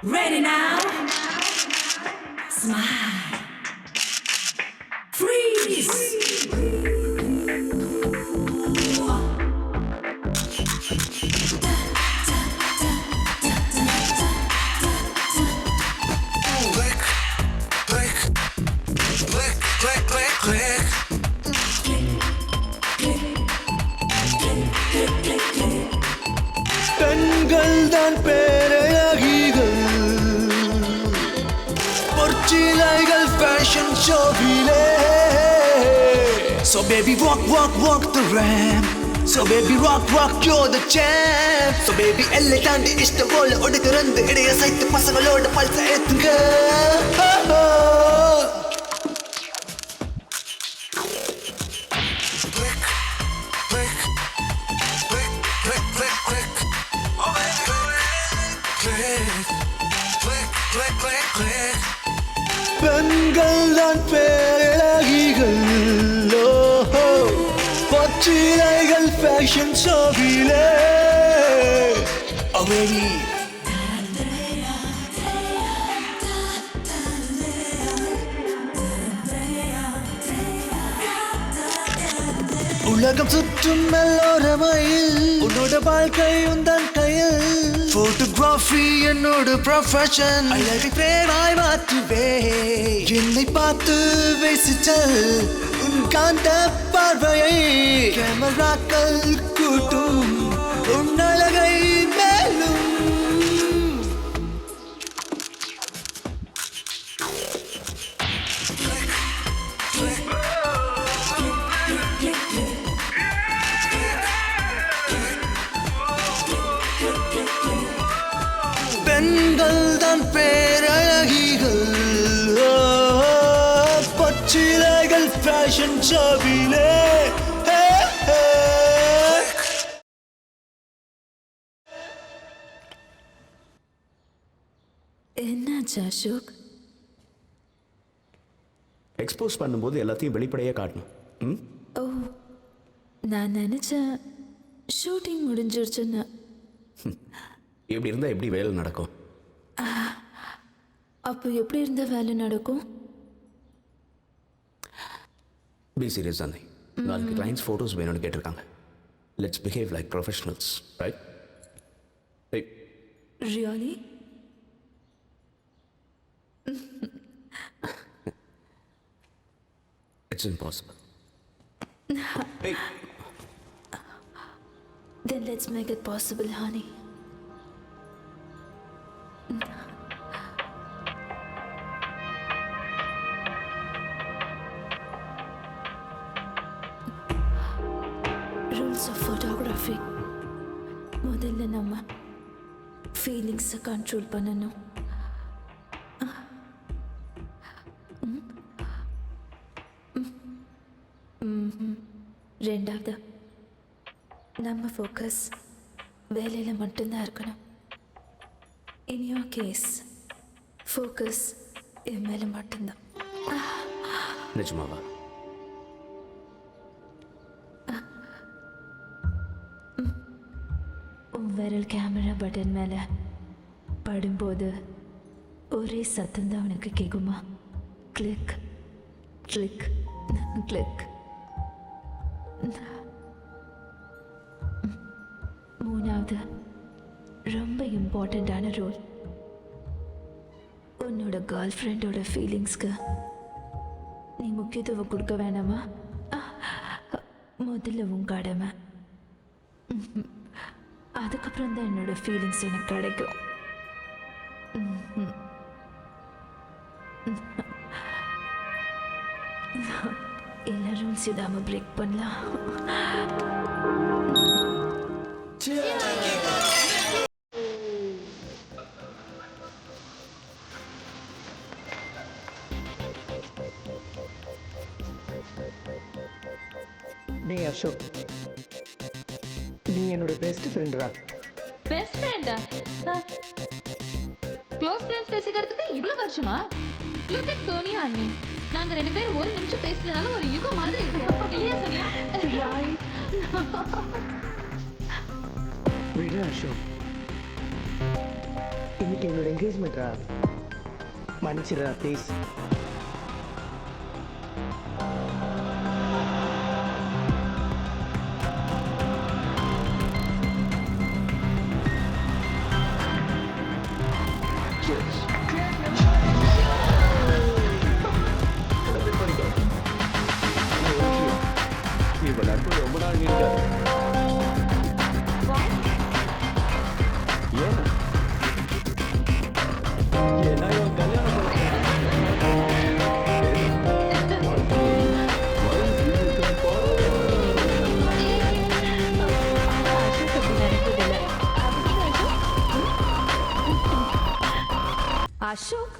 Ready now? Smile. Freeze. பெண்கள் தான் பேரழகிகள், பொற்சிலைகள் fashion ஷோவிலே. So baby walk walk walk the ramp, so baby rock rock you're the champ. So baby எல்லை தாண்டி இஷ்டம் போல ஒடுக்கிறந்து இடைய சைத்து பசங்களோட பல்ச ஏத்துங்க. பெண்கள் தான் பேரழகிகள், பொற்சிலைகள் ஃபேஷன் ஷோவிலே. Oh baby உலகம் சுற்றும் எல்லோரமையில் உன்னோட வாழ்க்கை உந்தன் கையில். போட்டோகிராஃபி என்னோட ப்ரொஃபஷன், அழகை பிரேமாய் மாற்றுவே. என்னை பார்த்து பேசிச்சல் உன் காந்த பார்வையை கேமராக்கள் கூட்டும் உன் அழகை மேலும். பெண்கள் தான் பேரழகிகள், பொற்சிலைகள் ஃபேஷன் ஷோவிலே. என்னாச்சு அசோக்? எக்ஸ்போஸ் பண்ணும்போது எல்லாத்தையும் வெளிப்படையாக காட்டணும். ஓ, நான் நினச்சேன் ஷூட்டிங் முடிஞ்சிருச்சுன்னு. இப்படி இருந்தால் எப்படி வேலை நடக்கும்? அப்போ எப்படி இருந்த வேலை நடக்கும்? பி சீரியஸ் தானே. நாளைக்கு கிளைண்ட்ஸ் ஃபோட்டோஸ் வேணும்னு கேட்டிருக்காங்க. Let's behave like professionals, right? Really? It's impossible. Then let's make it possible, honey. Rules of photography. முதல்ல நம்ம ஃபீலிங்ஸை கண்ட்ரோல் பண்ணணும். ரெண்டாவது, நம்ம ஃபோக்கஸ் வேலையில் மட்டும்தான் இருக்கணும். இன் யோர் கேஸ் ஃபோக்கஸ் என் மேலே மட்டும்தான். நிஜமாவா? உன் விரல் கேமரா பட்டன் மேலே படும்போது ஒரே சத்தம்தான் உனக்கு கேட்குமா? Click click click. மூணாவது, ரொம்ப இம்பார்ட்டண்ட்டான ரோல். உன்னோட கேர்ள் ஃப்ரெண்டோட ஃபீலிங்ஸ்க்கு நீ முக்கியத்துவம் கொடுக்க வேணாமா? முதல்ல உன் கடமை, அதுக்கப்புறம் தான் என்னோட ஃபீலிங்ஸ் எனக்கு கிடைக்கும். எல்லா ரூல்ஸ் இல்லாம பிரேக் பண்ணலாம். டேய் அசோக், நீ என்னோட பெஸ்ட் ஃப்ரெண்டுடா. பெஸ்ட் ஃப்ரெண்டா? க்ளோஸ் ஃப்ரெண்ட்ஸ் பேசிக்கிறதுக்கு இவ்வளவு வருஷமா? லுக் அட் சோனியா அண்ணி, நாங்க ரெண்டு பேரும் ஒரு நிமிஷம் பேசினாலும் ஒரு யுகம் மாதிரி இருக்கு. இல்லையா சோனியா? விடு அசோக், இன்னைக்கு என்னோட என்கேஜ்மெண்ட்ரா, மன்னிச்சிடுறா ப்ளீஸ். இப்போ நட்பு ரொம்ப நாள் நீடிக்காது. ஏன்? ஏன்னா இவன் கல்யாணம் அசோக்,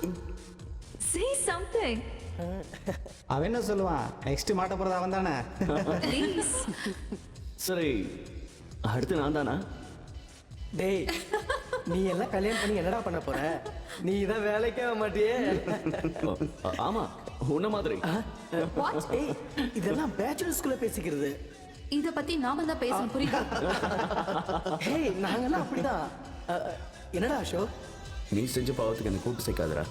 say something. அவன் என்ன சொல்லுவான்? நெக்ஸ்ட் மாட்ட போறது அவன் தானே. Please. சரி, அடுத்து நான் தானா? டேய், நீ எல்லாம் கல்யாணம் பண்ணி என்னடா பண்ண போற? நீ இதான் வேலைக்கே ஆக மாட்டியே. ஆமா, உன்ன மாதிரி. ஏய், இதெல்லாம் பேச்சுலர்ஸ்குள்ள பேசிக்கிறது. இத பத்தி நாம தான் பேசணும், புரியுதா? ஹேய், நாங்கெல்லாம் அப்படிதான். என்னடா அசோக்? நீ செஞ்ச பாவத்துக்கு என்ன கூட்டு சேர்க்காதரா.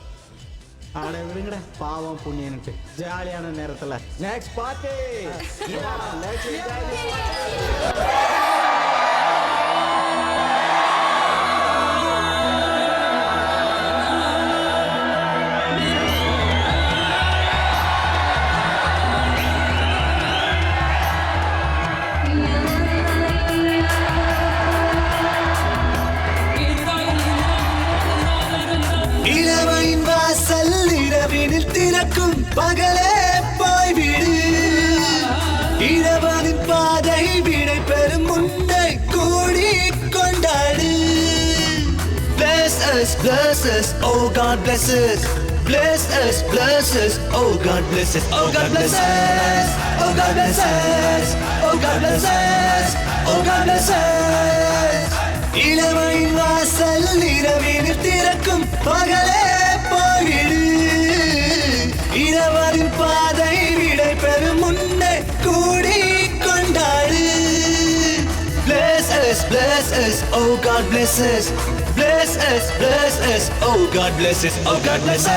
ஆட விடுங்கடா, பாவம் புண்ணியன்ட்டு ஜாலியான நேரத்துல நெக்ஸ்ட் பார்ட்டி. இளமையின் வாசல் இரவினில் திறக்கும் பகலே போய்விடு. இரவனின் பாதை விடை பெறும் முன்னை கூடி கொண்டாடு. Bless us, oh God bless us. Bless us, oh God bless us. Oh God bless us, oh God bless us. Oh God bless us, oh God bless us. இளமையின் வாசல் இரவினில் திறக்கும் பகலே போய்விடு. இரவரின் பாதை விடை பெறும் முன்னை கூடி கொண்டாடு. Bless us, oh God bless us. Bless us, oh God bless us. Oh God bless us,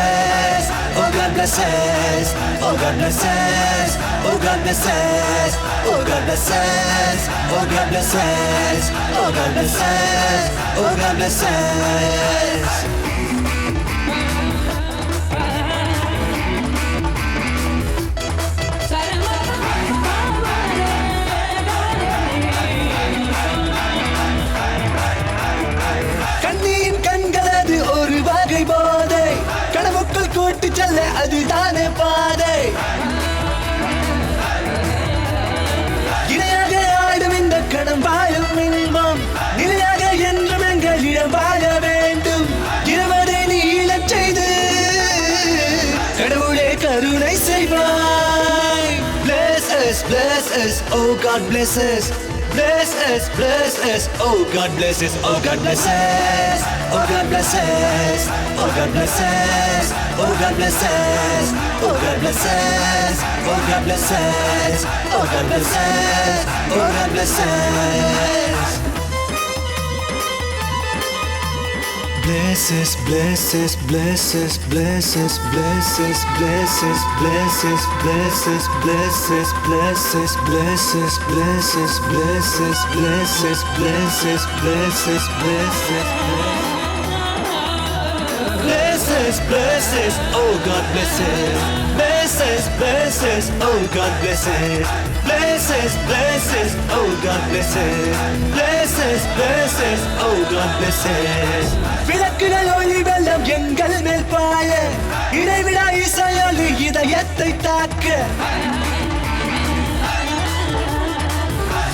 oh God bless us. Oh God bless us, oh God bless us. Oh God bless us, oh God bless us. Oh God bless us, oh God bless us. கண்ணியின் கண்களது ஒரு வகை போதை, கனவுக்குள் கூட்டு செல்ல அதுதானே பாதை. இணையாக ஆடும் இந்த கணம் வாழும் இன்பம், நிலையாக என்றும் எங்களிடம் வாழ வேண்டும். இருவரை நீளச் செய்து கடவுளே கருணை செய்வாய். Bless us, oh God bless us. Bless us, oh God bless us. Oh God bless us, oh God bless us. Oh God bless us, oh God bless us. Oh God bless us, oh God bless us. Oh God bless us, oh God bless us. Bless us, bless us, bless us, bless us, bless us, bless us, bless us, bless us, bless us, bless us, bless us, bless us, bless us, bless us, bless us, bless us, bless us, bless us. Blesses, blesses, oh God blesses. Blesses, blesses, oh God blesses. Blesses, blesses, oh God blesses. Blesses, blesses, oh God blesses. விளக்குகள் ஒளி வெள்ளம் எங்கள் மேல் பாய இடைவிடா இசையொலி இதயத்தை தாக்க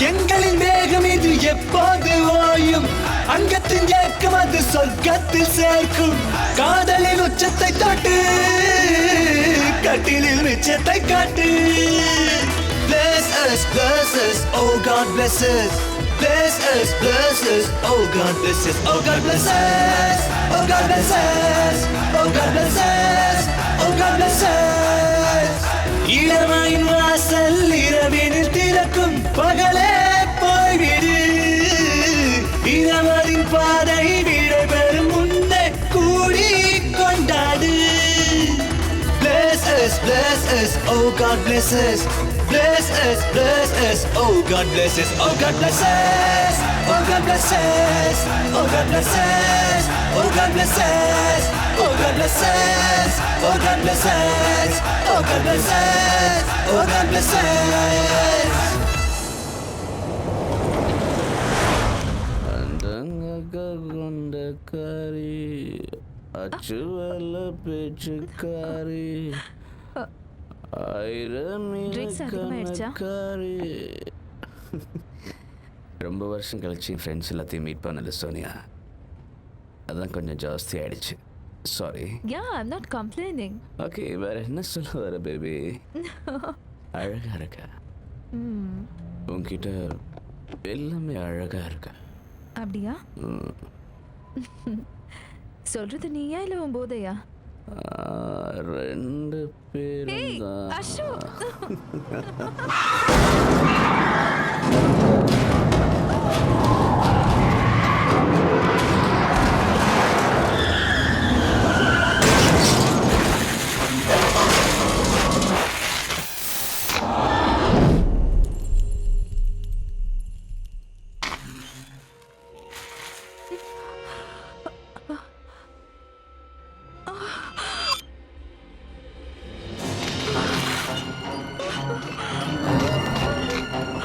எங்களின் வேகம் இது எப்போது ஓயும் அங்கத்தின் ஏக்கம் அது சொர்க்கத்தில் சேர்க்கும் காதலின் உச்சத்தை தொட்டு கட்டிலில் மிச்சத்தை காட்டு Bless us, oh God bless us. Bless us, oh God bless us. Oh God bless us, oh God bless us. Oh God bless us, oh God bless us. இளமையின் வாசல் இரவினில் திறக்கும் பகலே போய்விடு இரவரின் பாதை விடைபெறும் முன்னே கூடி கொண்டாடு Bless us, oh God bless us. Bless us, oh God bless us. Oh God bless us, oh God bless us. Oh God bless us, oh God bless us. Oh God bless us, oh God bless us. Oh God bless us, oh God bless us. கொண்டக்காரி அச்சுவல்ல பேச்சுக்காரி ஆயிரம் Drinks அதிகமாயிடுச்சா? கணக்காரி ரொம்ப வருஷம் கழிச்சு friends எல்லாத்தையும் meet பண்ணல சோனியா அதான் கொஞ்சம் ஜாஸ்தி ஆயிடுச்சு sorry Yeah, I'm not complaining. Okay வேற என்ன சொல்ல வர பேபி அழகா இருக்க உன்கிட்ட எல்லாமே அழகா இருக்க அப்படியா? சொல்றது நீயா இல்ல உன் போதையா? ரெண்டு பேரும் Hey, தான் அசோக்.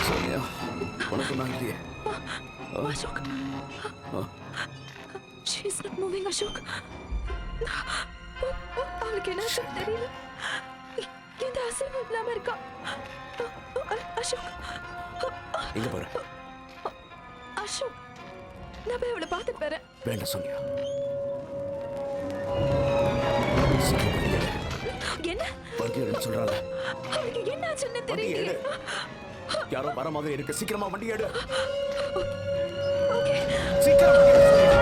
சோனியா உனக்கு நான் இல்லையே Ashok. She's not moving, Ashok. அவளுக்கு என்ன தெரியல. இந்த அசைவு இல்லாம இருக்கா. அசோக். எங்க போற அசோக். நான் போய் அவளை பார்த்துட்டு வரேன். வேண்டாம் சோனியா சீக்கிரம் வண்டி எடு. என்ன? வண்டி எடுன்னு சொல்றாங்க அவளுக்கு என்ன ஆச்சுன்னு வண்டி தெரியல. எடு யாரோ வர மாதிரி இருக்கு சீக்கிரமா வண்டி எடு ஓகே. சீக்கிரம் வண்டி எடு.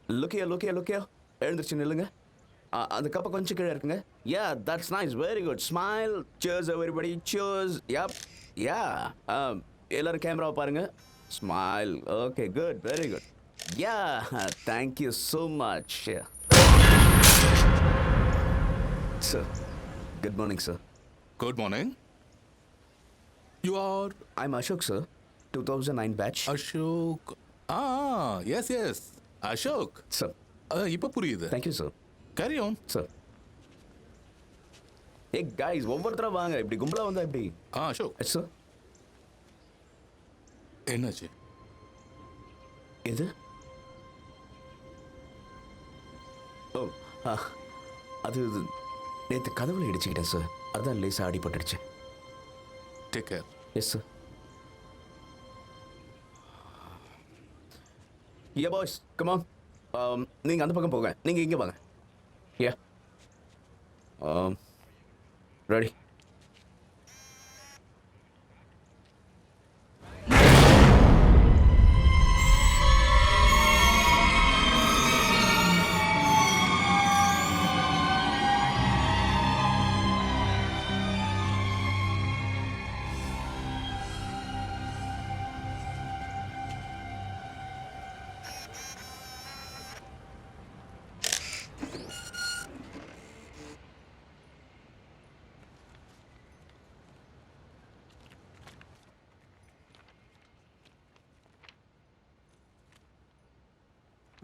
லுக்கியா எழுந்துருச்சு நில்லுங்க அந்த கப்பை கொஞ்சம் கீழே இருக்குங்க yeah that's nice very good smile cheers everybody cheers yeah எல்லாரும் கேமராவை பாருங்க smile okay good very good yeah thank you so much sir good morning sir Good morning. You are I'm Ashok sir 2009 batch Ashok. Yes. Ashok. Sir இப்போ புரியுது. Thank you sir Carry on. Sir hey guys ஒவ்வொருத்தரா வாங்க இப்படி கும்பலா வந்தா இப்படி Ashok. Sir என்னாச்சு? எது ஓ அது நேற்று கதவுல இடிச்சுக்கிட்டேன் சார் அதான் லேசாக அடிபட்டுடுச்சு Take care. எஸ் சார் யா பாய்ஸ் கமான் நீங்கள் அந்த பக்கம் போங்க நீங்கள் இங்கே வாங்க யா ready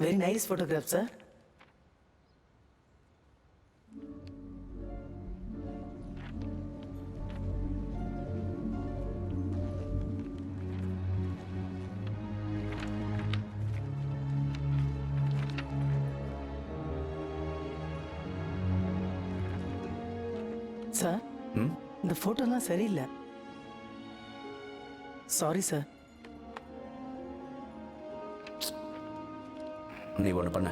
very nice photograph sir. Sir இந்த ஃபோட்டோலாம் சரியில்லை. Sorry sir. நீ ஒன்று பண்ண,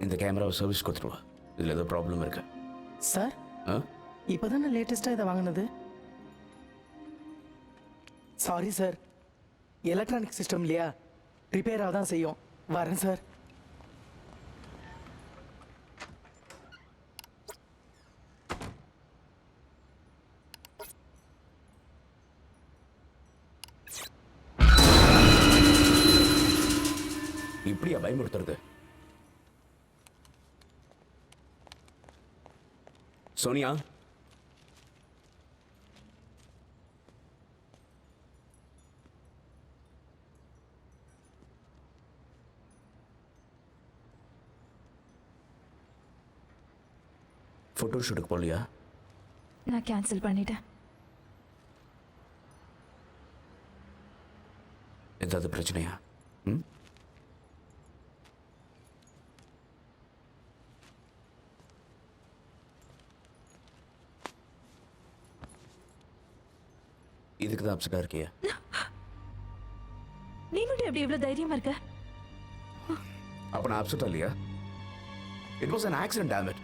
இந்த கேமராவை சர்வீஸ் கொடுத்துருவா. இதில் ஏதோ ப்ராப்ளம் இருக்கு. சார் ஆ இப்போ தானே லேட்டஸ்ட்டாக இதை வாங்கினது. சாரி சார், எலக்ட்ரானிக் சிஸ்டம் இல்லையா, ரிப்பேராக தான் செய்யும். வரேன் சார். இப்படியா பயமுறுத்துறது? சோனியா, ஃபோட்டோ ஷூட்டுக்கு போகலையா? நான் கேன்சல் பண்ணிட்டேன். ஏதாவது பிரச்சனையா? ம் இதுக்கு தான் அப்செட்டாக இருக்கியா? நீ மட்டும் எப்படி இவ்வளவு தைரியமா இருக்க? அப்போ நான் அப்செட்டாக இல்லையா? It was an accident, damn it.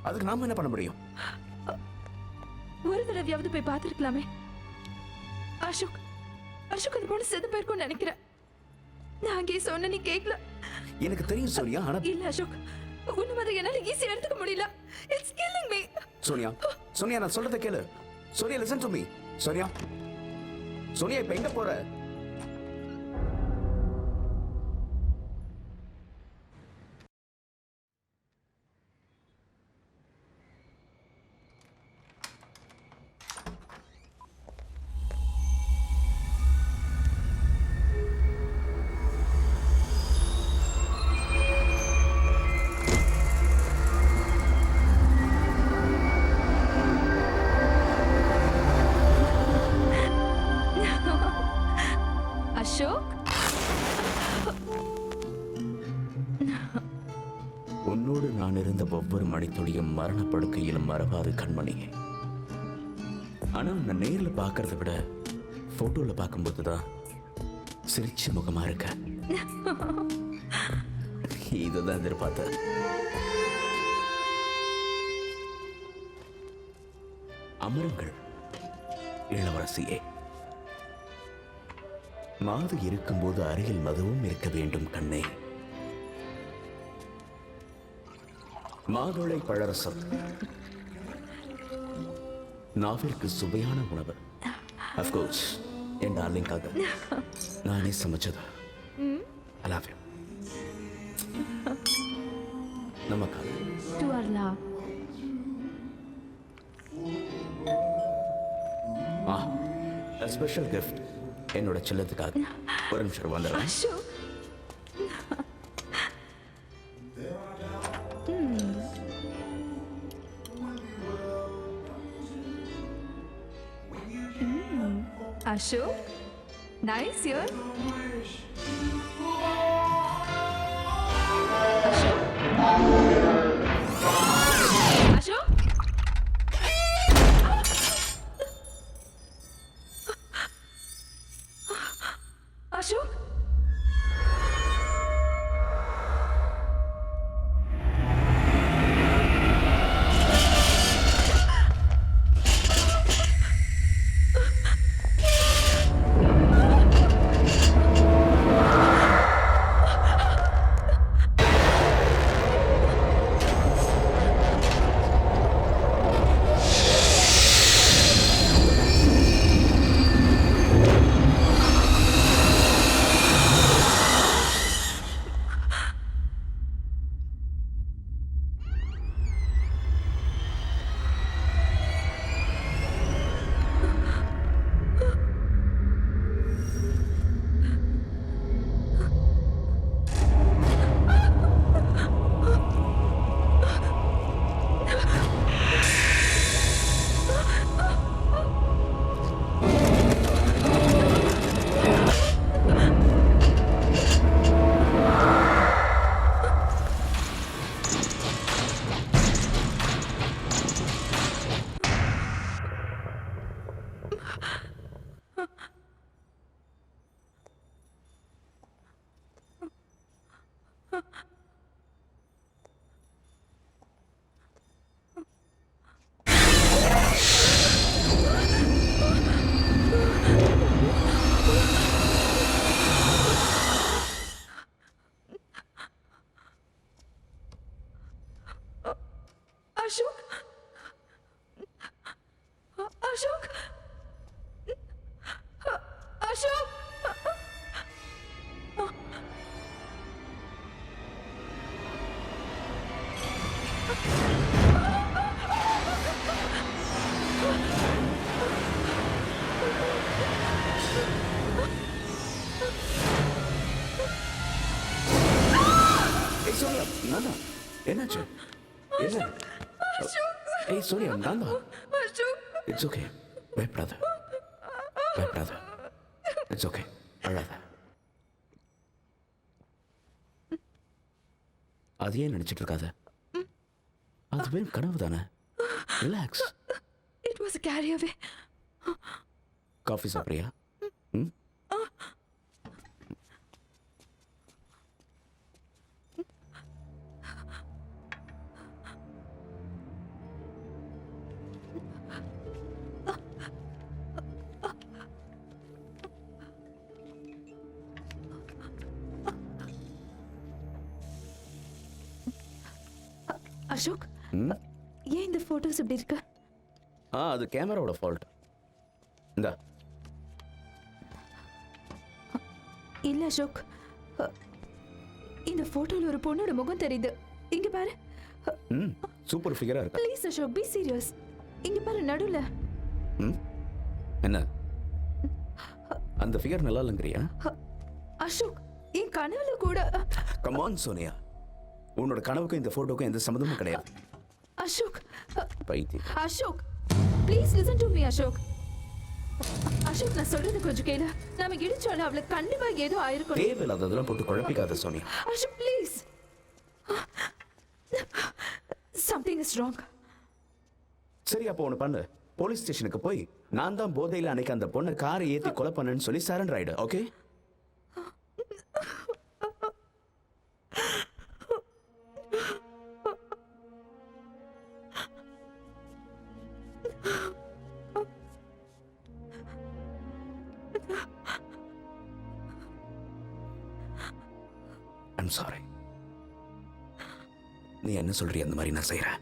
அதுக்கு நாம என்ன பண்ண முடியும்? ஒரு தடவையாவது போய் பார்த்துருக்கலாமே. அசோக் அசோக் அந்த பொண்ணு செத்து போயிருக்கும்னு நினைக்கிறேன். நான் அங்கே சொன்ன நீ கேட்கல. எனக்கு தெரியும் சோனியா, ஆனா இல்ல அசோக், உன்ன மாதிரி என்னால ஈஸியா எடுத்துக்க முடியல. It's killing me. சோனியா நான் சொல்றதை கேளு. Sonia listen to me. Sonia இப்ப எங்க போற? அசோக், உன்னோடு நான் இருந்த ஒவ்வொரு மணித்துளியும் மரணப்படுக்கையிலும் மறவாது கண்மணியே. ஆனா உன்னை நேர்ல பார்க்கறத விட போட்டோல பார்க்கும்போது தான் சிரிச்ச முகமா இருக்க. இதுதான் எதிர்பார்த்த. அமருங்கள் இளவரசியே. மாது இருக்கும்போது அருகில் மதுவும் இருக்க வேண்டும் கண்ணே. மாதுளை பழரசம் நாவிற்கு சுவையான உணவு. அஃப்கோர்ஸ் என் டார்லிங்காக நானே சமைச்சது. I love you. நமக்காக. to our love. A special gift என்னோட செல்லத்துக்காக. ஒரு நிமிஷம் வந்துடுறேன். Ashok, Ashok, nice here. Ashok, Ashok, Ashok. Ashok Ashok Ashok ஏய் சோனியா நான் தான் என்னாச்சு என்ன ஏய் சோனியா நான் தான் இட்ஸ் ஓகே பயப்படாத பயப்படாத இட்ஸ் ஓகே அழாத அதையே நினைச்சிட்டு இருக்காத அதுவே கனவு தானே relax It was a carry away. Coffee சாப்பிட்றியா ம் அசோக் ம் ஏன் இந்த போட்டோஸ் இப்படி இருக்கு? அது கேமராவோட ஃபால்ட் இந்தா இல்ல அசோக், இந்த போட்டோல ஒரு பொண்ணோட முகம் தெரியுது. இங்க பாரு. ம் சூப்பர் ஃபிகரா இருக்கா ப்ளீஸ் அசோக், பி சீரியஸ். இங்க பாரு நடுவுல. ம் என்ன அந்த ஃபிகர் நல்லா இல்லைங்கிறியா அசோக், என் கனவுல கூட கம் ஆன் சோனியா, உன்னோட கனவுக்கும் இந்த போட்டோக்கும் எந்த சம்மந்தமும் கிடையாது. அசோக், பைத்தியம். Ashok please listen to me Ashok. Ashok நான் சொல்றது கொஞ்சம் கேளு. நாம இடிச்சோல அவளுக்கு கண்டிப்பா ஏதோ ஆயிருக்கும். தேவையில்லாததெல்லாம் போட்டு குழப்பிக்காத Sonia. Ashok please. Something is wrong. சரி அப்போ ஒன்று பண்ணு, போலீஸ் ஸ்டேஷனுக்கு போய் நான் தான் போதையில் அன்னைக்கு அந்த பொண்ணை காரை ஏற்றி கொலை பண்ணேன்னு சொல்லி சரண்டர் ஆயிடு. Okay I'm sorry. நீ என்ன சொல்றிய அந்த மாதிரி நான் செய்யறேன்.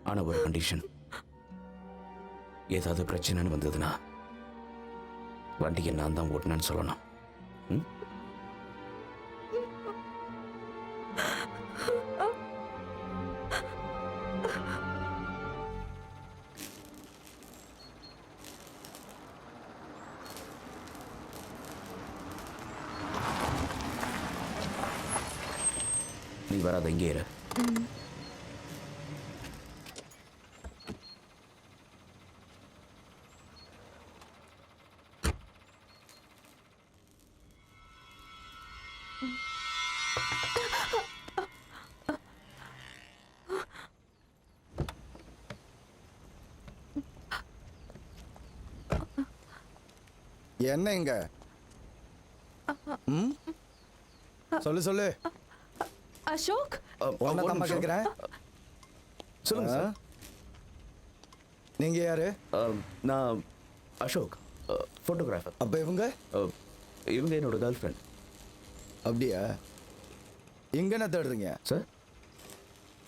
ஆனா ஒரு கண்டிஷன், ஏதாவது பிரச்சனைன்னு வந்ததுன்னா வண்டியை நான் தான் ஓட்டினேன்னு சொல்லணும். ம்? நீ வராத, இங்கே இரு. என்ன இங்க ம்? சொல்லு சொல்லு. அசோக் உன்னை தான் கேட்கிறேன். சொல்லுங்க சார். நீங்க யாரு? நான் அசோக், ஃபோட்டோகிராஃபர். அப்ப இவங்க இவங்க என்னோட கேர்ள் ஃப்ரெண்ட். அப்படியா? இங்க என்ன தேடுறீங்க? சார்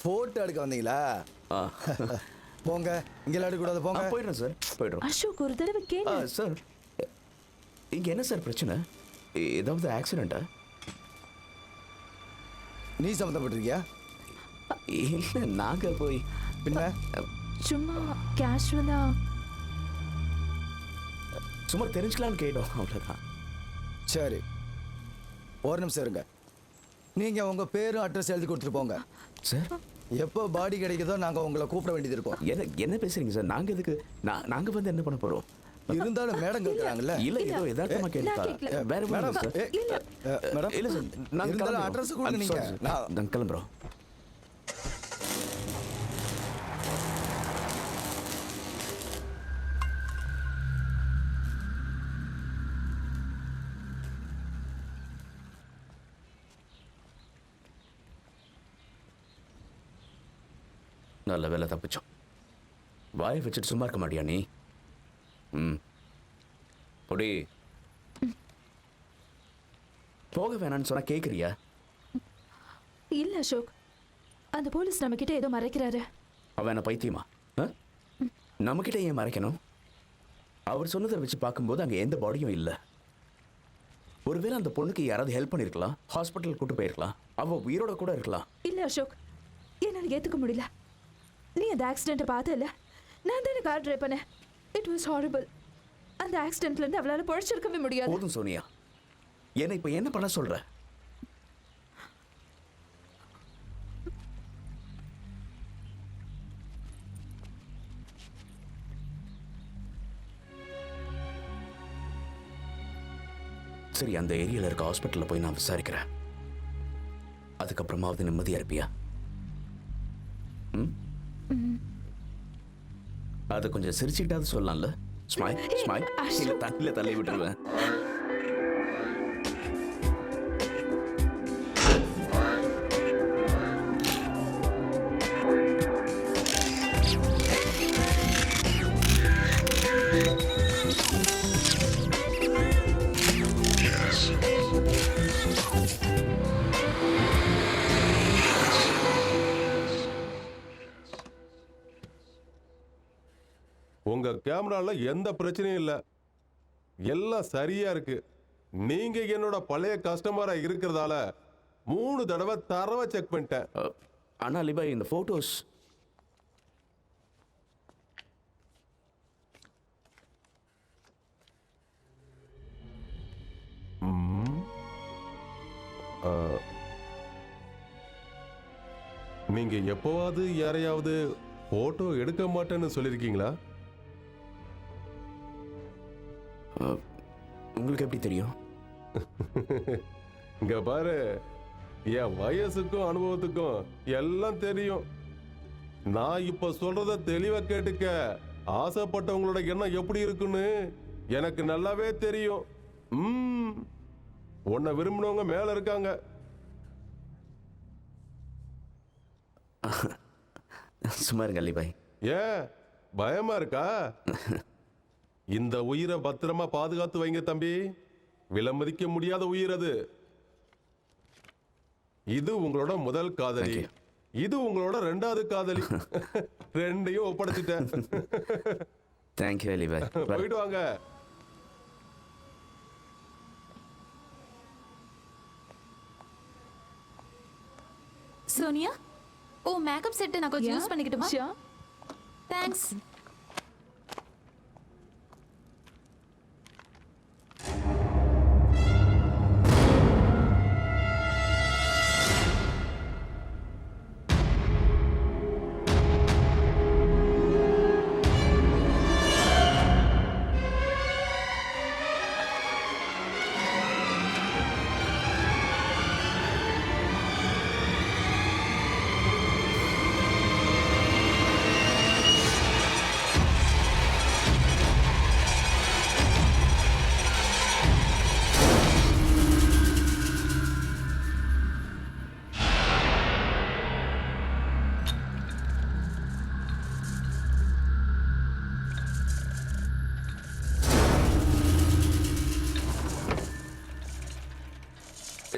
போட்டோ எடுக்க வந்தீங்களா? போங்க, இங்கெல்லாம் எடுக்கக்கூடாது, போங்க. போயிடுறேன் சார், போயிடுறோம். அசோக் ஒரு தடவை கேளு. சார் இங்கே என்ன சார் பிரச்சனை? ஏதாவது ஆக்சிடெண்ட்டா? நீ சம்மந்தப்பட்டிருக்கியா? இல்லை, நாங்கள் போய் பின்ன சும்மா கேஷுவலா. சும்மா தெரிஞ்சுக்கலான்னு கேட்டோம், அவ்வளோதான். சரி, ஒரு நிமிஷம் இருங்க. நீங்க உங்க பேரும் அட்ரஸ் எழுதி கொடுத்துட்டு போங்க. சார் எப்போ பாடி கிடைக்குதோ நாங்க உங்களை கூப்பிட வேண்டியது இருக்கும். என்ன பேசுறீங்க சார்? நாங்கள் எதுக்கு? நாங்கள் வந்து என்ன பண்ண போகிறோம்? இருந்தாலும் மேடம் கேட்குறாங்கல்ல. இல்லை, ஏதோ யதார்த்தமாக கேட்டா. வேற மேடம், சார். மேடம் இல்லை சார், நாங்கள் இருந்தாலும் அட்ரஸ் கொடுங்க. நீங்க நாங்கள் கிளம்புறோம். நல்ல வேலை தப்பிச்சோம். வாயை வச்சுட்டு சும்மா இருக்க மாட்டியா நீ? ம் பொடி போக வேணான்னு சொன்னா கேட்குறியா? இல்ல அசோக், அந்த போலீஸ் நம்ம கிட்ட ஏதோ மறைக்கிறாரு. அவன் என்ன பைத்தியமா? நம்மக்கிட்ட ஏன் மறைக்கணும்? அவர் சொன்னதை வச்சு பார்க்கும்போது அங்கே எந்த பாடியும் இல்லை. ஒருவேளை அந்த பொண்ணுக்கு யாராவது ஹெல்ப் பண்ணியிருக்கலாம், ஹாஸ்பிட்டல் கூட்டு போயிருக்கலாம், அவள் உயிரோட கூட இருக்கலாம். இல்ல அசோக், என்னால் ஏத்துக்க முடியல. நீ அந்த ஆக்சிடென்ட்டை பார்த்தல, நான் தானே கார் டிரைவ் பண்ணேன். It was horrible. அந்த ஆக்சிடென்ட்ல இருந்து அவளால பொழைச்சிருக்கவே முடியாது. போதும் சோனியா, என்னை இப்போ என்ன பண்ண சொல்ற? சரி, அந்த ஏரியாவில் இருக்க ஹாஸ்பிட்டலில் போய் நான் விசாரிக்கிறேன். அதுக்கப்புறமாவது நிம்மதியா இருப்பியா? அதை கொஞ்சம் சிரிச்சுக்கிட்டாவது சொல்லலாம்ல? Smile smile. இல்லை தண்ணியில் தள்ளி விட்டுருவேன். உங்க கேமரால எந்த பிரச்சனையும் இல்லை, எல்லாம் சரியா இருக்கு. நீங்க என்னோட பழைய கஸ்டமரா இருக்கிறதால 3 தடவை தரவை செக் பண்ணிட்டேன். ஆனா அலிபாய், இந்த போட்டோஸ் நீங்க எப்போவாவது யாரையாவது போட்டோ எடுக்க மாட்டேன்னு சொல்லிருக்கீங்களா? உங்களுக்கு எப்படி தெரியும்? இங்க பாரு, என் வயசுக்கும் அனுபவத்துக்கும் எல்லாம் தெரியும். நான் இப்ப சொல்றத தெளிவா கேட்டுக்க. ஆசைப்பட்டவங்களோட எண்ணம் எப்படி இருக்குன்னு எனக்கு நல்லாவே தெரியும். உன்னை விரும்பினவங்க மேல இருக்காங்க. சும்மா இருங்க அலிபாய். ஏன் பயமா இருக்கா? இந்த உயிரை பத்திரமா பாதுகாத்து வைங்க தம்பி. விலமதிக்க முடியாத உயிர் அது. இது உங்களோட முதல் காதலி, இது உங்களோட 2வது காதலி. ரெண்டையும் ஒப்படைச்சிட்டேன். தேங்க்யூ அலிபாய். போயிட்டு வாங்க. சோனியா, ஓ மேக்கப் செட் நான் கொஞ்சம் யூஸ் பண்ணிக்கிட்டுமா? தேங்க்ஸ்.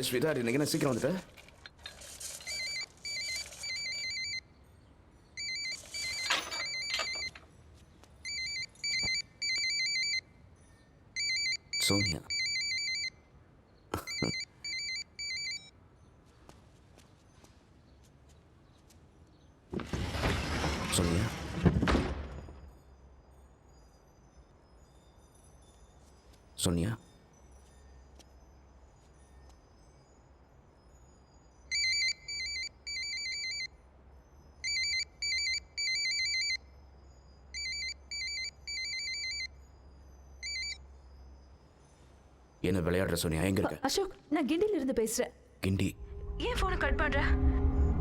ஸ்வீட்டா, இன்னைக்கு என்ன சீக்கிரம் வந்துட்ட? சோனியா, சோனியா, சோனியா, என்ன விளையாடுற சோனியா? எங்க இருக்க? அசோக், நான் கிண்டில இருந்து பேசுறேன். கிண்டி? ஏன் போனை கட் பண்ற?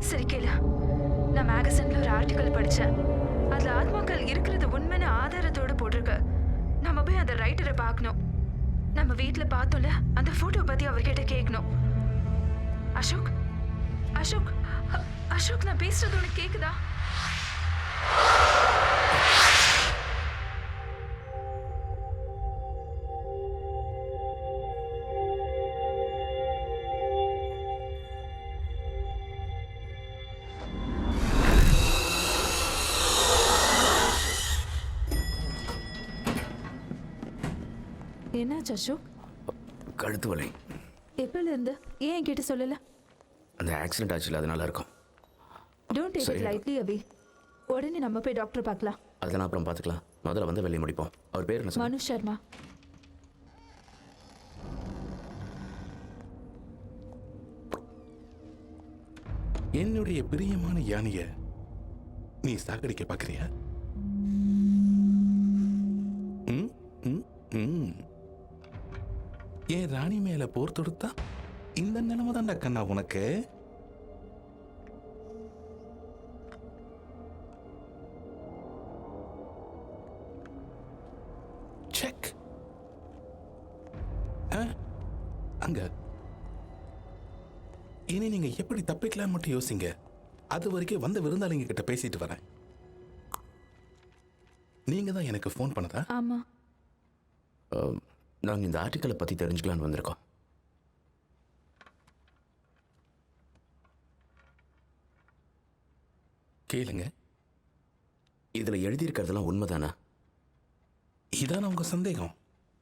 சரி கேளு. நான் மேகசின்ல ஒரு ஆர்டிக்கல் படிச்சேன். அதுல ஆத்மாக்கள் இருக்கிறது உண்மையான ஆதாரத்தோட போட்டிருக்கு. நம்ம போய் அந்த ரைட்டரை பார்க்கணும். நம்ம வீட்டுல பார்த்தோம்ல அந்த போட்டோ பத்தி அவர்கிட்ட கேட்கணும். அசோக், அசோக், அசோக், நான் பேசுறது உனக்கு கேக்குதா? என்னாச்சு அசோக்? கழுத்து வலி. எப்பல இருந்து? ஏன் என்கிட்ட சொல்லல? அந்த ஆக்சிடென்ட் ஆச்சுல, அதனால இருக்கும். டோன்ட் டேக் இட் சரி. லைட்லி அபி. உடனே நம்ம போய் டாக்டர் பார்க்கலாம். அதெல்லாம் அப்புறம் பார்த்துக்கலாம். முதல்ல வந்து வெளியே முடிப்போம். அவர் பேர் என்ன சொன்னார்? மனு சர்மா. என்னுடைய பிரியமான யானைய நீ சாகடிக்க பாக்குறியா? ம், ம், ம். என் ராணி மேல போர் தொடுத்தா இந்த நிலைமை தான்டா கண்ணா உனக்கு. செக். அங்க இனி நீங்க எப்படி தப்பிக்கலாம் மட்டும் யோசிங்க. அது வரைக்கும் வந்த விருந்தாளிங்க கிட்ட பேசிட்டு வரேன். நீங்க தான் எனக்கு ஃபோன் பண்ணதா? ஆமா. நாங்கள் இந்த ஆர்டிக்கலை பற்றி தெரிஞ்சுக்கலான்னு வந்திருக்கோம். கேளுங்க. இதில் எழுதியிருக்கிறதெல்லாம் உண்மைதானா? இதான உங்க சந்தேகம்?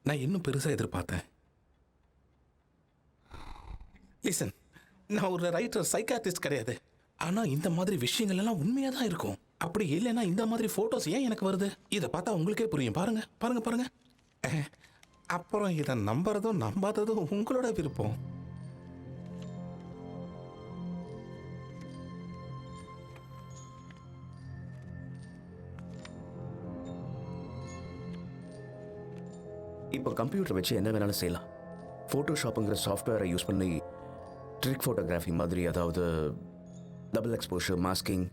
நான் இன்னும் பெருசா எதிர்பார்த்தேன். லிசன், நான் ஒரு ரைட்டர், சைக்காட்ரிஸ்ட் கிடையாது. ஆனா இந்த மாதிரி விஷயங்கள் எல்லாம் உண்மையா தான் இருக்கும். அப்படி இல்லைன்னா இந்த மாதிரி போட்டோஸ் ஏன் எனக்கு வருது? இதை பார்த்தா உங்களுக்கே புரியும். பாருங்க பாருங்க பாருங்க. அப்புறம் இதை நம்புறதும் நம்பாததும் உங்களோட விருப்பம். இப்போ கம்ப்யூட்டர் வச்சு என்ன வேணாலும் செய்யலாம். ஃபோட்டோஷாப்புங்கிற சாஃப்ட்வேரை யூஸ் பண்ணி ட்ரிக் ஃபோட்டோகிராஃபி மாதிரி, அதாவது double exposure, masking,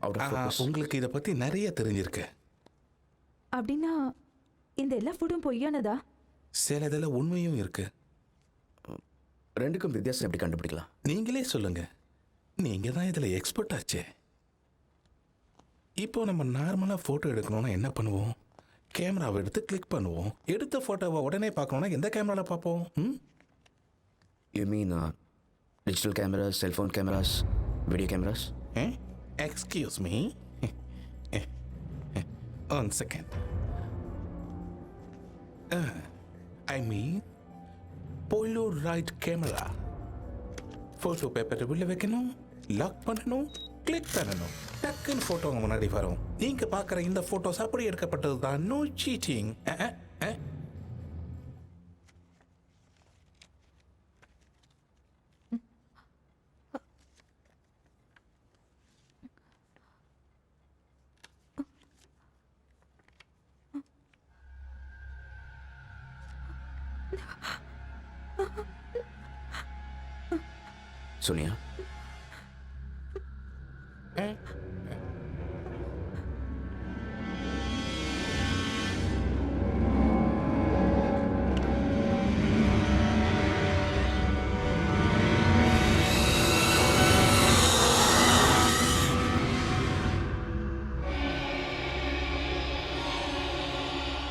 out of focus. உங்களுக்கு இதை பத்தி நிறைய தெரிஞ்சிருக்கு. அப்படின்னா இந்த எல்லா ஃபோட்டோவும் பொய்யானதா? சிலதுல உண்மையும் இருக்கு. ரெண்டுக்கும் வித்தியாசம் எப்படி கண்டுபிடிக்கலாம்? நீங்களே சொல்லுங்க. நீங்க தான் இதுல எக்ஸ்பர்ட் ஆச்சே. இப்போ நம்ம நார்மலா போட்டோ எடுக்கணும்னா என்ன பண்ணுவோம்? கேமராவை எடுத்து கிளிக் பண்ணுவோம். எடுத்த போட்டோவை உடனே பார்க்கணும்னா எந்த கேமரால பார்ப்போம்? You mean digital cameras, cellphone cameras, video cameras? Excuse me, one second. I mean Polaroid camera. Photo பேப்பரை உள்ள வைக்கணும், லாக் பண்ணணும், கிளிக் பண்ணணும், டக்குன்னு போட்டோ முன்னாடி வரும். நீங்க பார்க்குற இந்த போட்டோஸ் அப்படி எடுக்கப்பட்டது தான். No seating. சோனியா,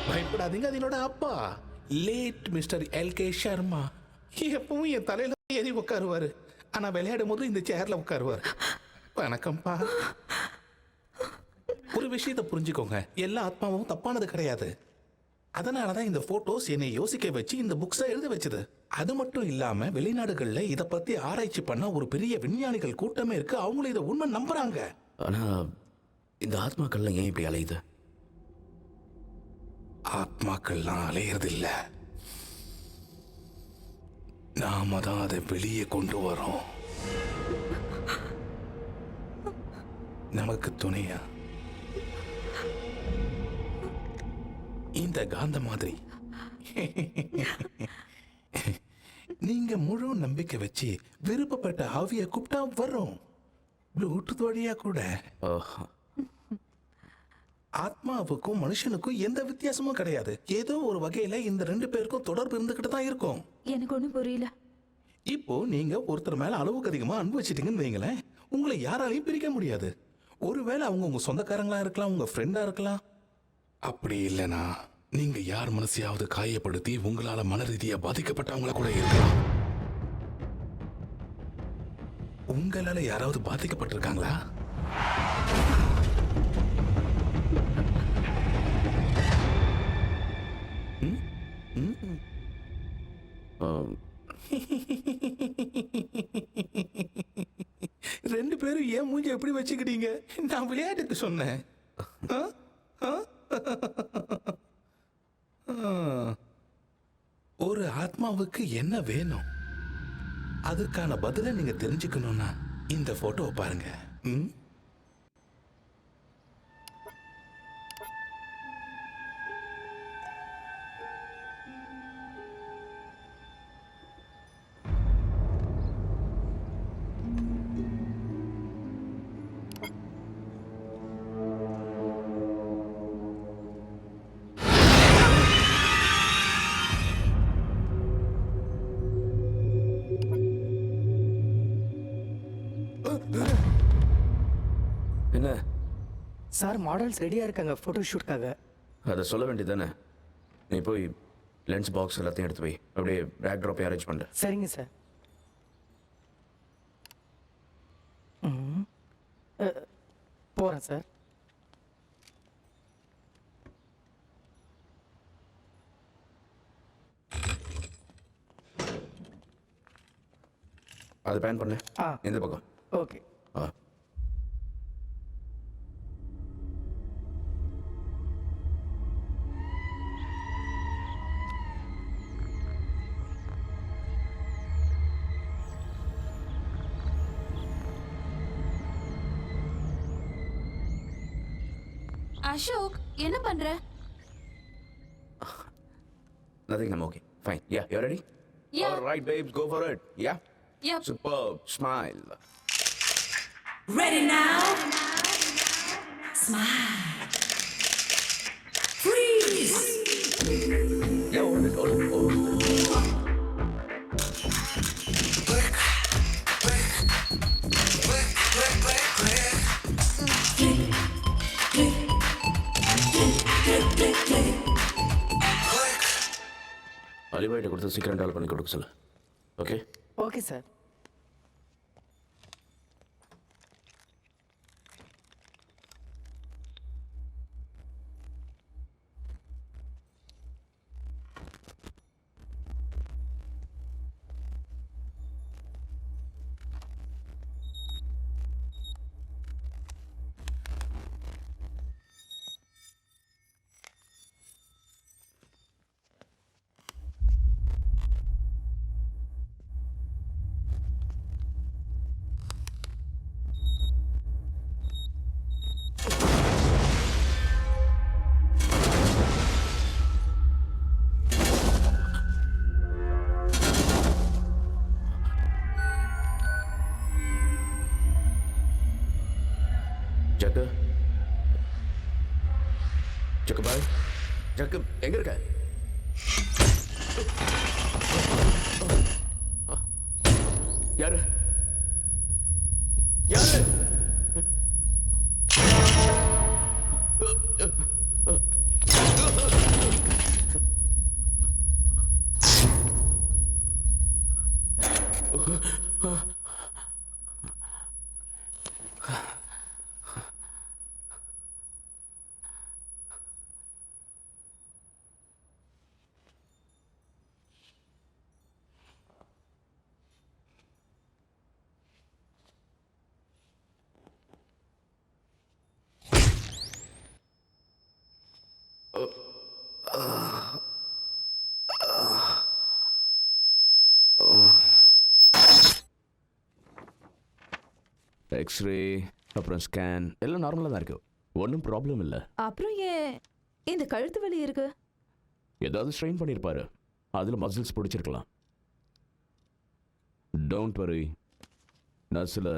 பயப்படாதீங்க. அது என்னோட அப்பா, லேட் மிஸ்டர் எல்கே சர்மா. எப்பவும் என் தலையில ஏறி உட்காருவாரு. ஆனா விளையாடும் போது இந்த சேர்ல உட்காருவாரு. வணக்கம்ப்பா. ஒரு விஷயத்தை புரிஞ்சுக்கோங்க, எல்லா ஆத்மாவும் தப்பானது கிடையாது. அதனாலதான் இந்த போட்டோஸ் என்னை யோசிக்க வச்சு இந்த புக்ஸை எழுத வச்சது. அது மட்டும் இல்லாம வெளிநாடுகள்ல இதை பத்தி ஆராய்ச்சி பண்ண ஒரு பெரிய விஞ்ஞானிகள் கூட்டமே இருக்கு. அவங்களும் இதை உண்மை நம்புறாங்க. ஆனா இந்த ஆத்மாக்கள்லாம் ஏன் இப்படி அலையுது? ஆத்மாக்கள்லாம் அலையறதில்ல, நாம தான் அதை வெளியே கொண்டு வரோம். நமக்கு துணையா இந்த காந்த மாதிரி. நீங்க முழு நம்பிக்கை வச்சு விருப்பப்பட்ட ஆவியை கூப்பிட்டா வரும். ப்ளூடூத் வழியா கூட. ஆத்மாவுக்கும் மனுஷனுக்கும் எந்த வித்தியாசமும் கிடையாது. ஏதோ ஒரு வகையில இந்த ரெண்டு பேருக்கும் தொடர்பு இருந்துகிட்டு தான் இருக்கும். எனக்கு ஒன்றும் புரியல. இப்போ நீங்க ஒருத்தர் மேல அளவுக்கு அதிகமா அன்பு வச்சிட்டீங்கன்னு வைங்களேன், உங்களை யாராலையும் பிரிக்க முடியாது. ஒருவேளை அவங்க உங்க சொந்தக்காரங்களா இருக்கலாம், உங்க ஃப்ரெண்டா இருக்கலாம். அப்படி இல்லைனா நீங்க யார் மனசையாவது காயப்படுத்தி உங்களால மன ரீதியா பாதிக்கப்பட்டவங்கள கூட இருக்கலாம். உங்களால யாராவது பாதிக்கப்பட்டிருக்காங்களா? ஏன் மூஞ்சி எப்படி வச்சுக்கிட்டீங்க? நான் விளையாட்டுக்கு சொன்னேன். ஆ? ஆ? ஒரு ஆத்மாவுக்கு என்ன வேணும், அதுக்கான பதிலை நீங்க தெரிஞ்சுக்கணும்னா இந்த போட்டோவை பாருங்க. ம்? என்ன சார் மாடல்ஸ் ரெடியாக இருக்காங்க ஃபோட்டோ ஷூட்காக. அதை சொல்ல வேண்டியதானே? நீ போய் லென்ஸ் பாக்ஸ் எல்லாத்தையும் எடுத்து போய் அப்படியே பேக் ட்ராப் அரேஞ்ச் பண்ணு. சரிங்க சார். போகிறேன் சார். அதை பேன் பண்ணு. ஆ. இந்த பக்கம். ஓகே. ஆ. அசோக் என்ன பண்ற? Nothing, I'm okay. Fine. Yeah, you ready? Yeah. All right, babes, go for it. Yeah? Yep. Superb. Smile. Ready now? Smile. Freeze. Yeah, hold it, hold it, hold it. அலிபாய்ட்ட கொடுத்து சீக்கிரம் டால் பண்ணி கொடுக்க சொல்லு. Okay? Okay sir. Jakku Jakku பாய், ஜக்கு எங்க இருக்க? யாரு யாரு? எக்ஸ்ரே அப்புறம் ஸ்கேன் எல்லாம் நார்மலாக தான் இருக்கு, ஒன்றும் ப்ராப்ளம் இல்லை. அப்புறம் ஏன் இந்த கழுத்து வலி இருக்கு? ஏதாவது ஸ்ட்ரெயின் பண்ணியிருப்பாரு, அதில் மசில்ஸ் பிடிச்சிருக்கலாம். டோன்ட் வரி, நான் சில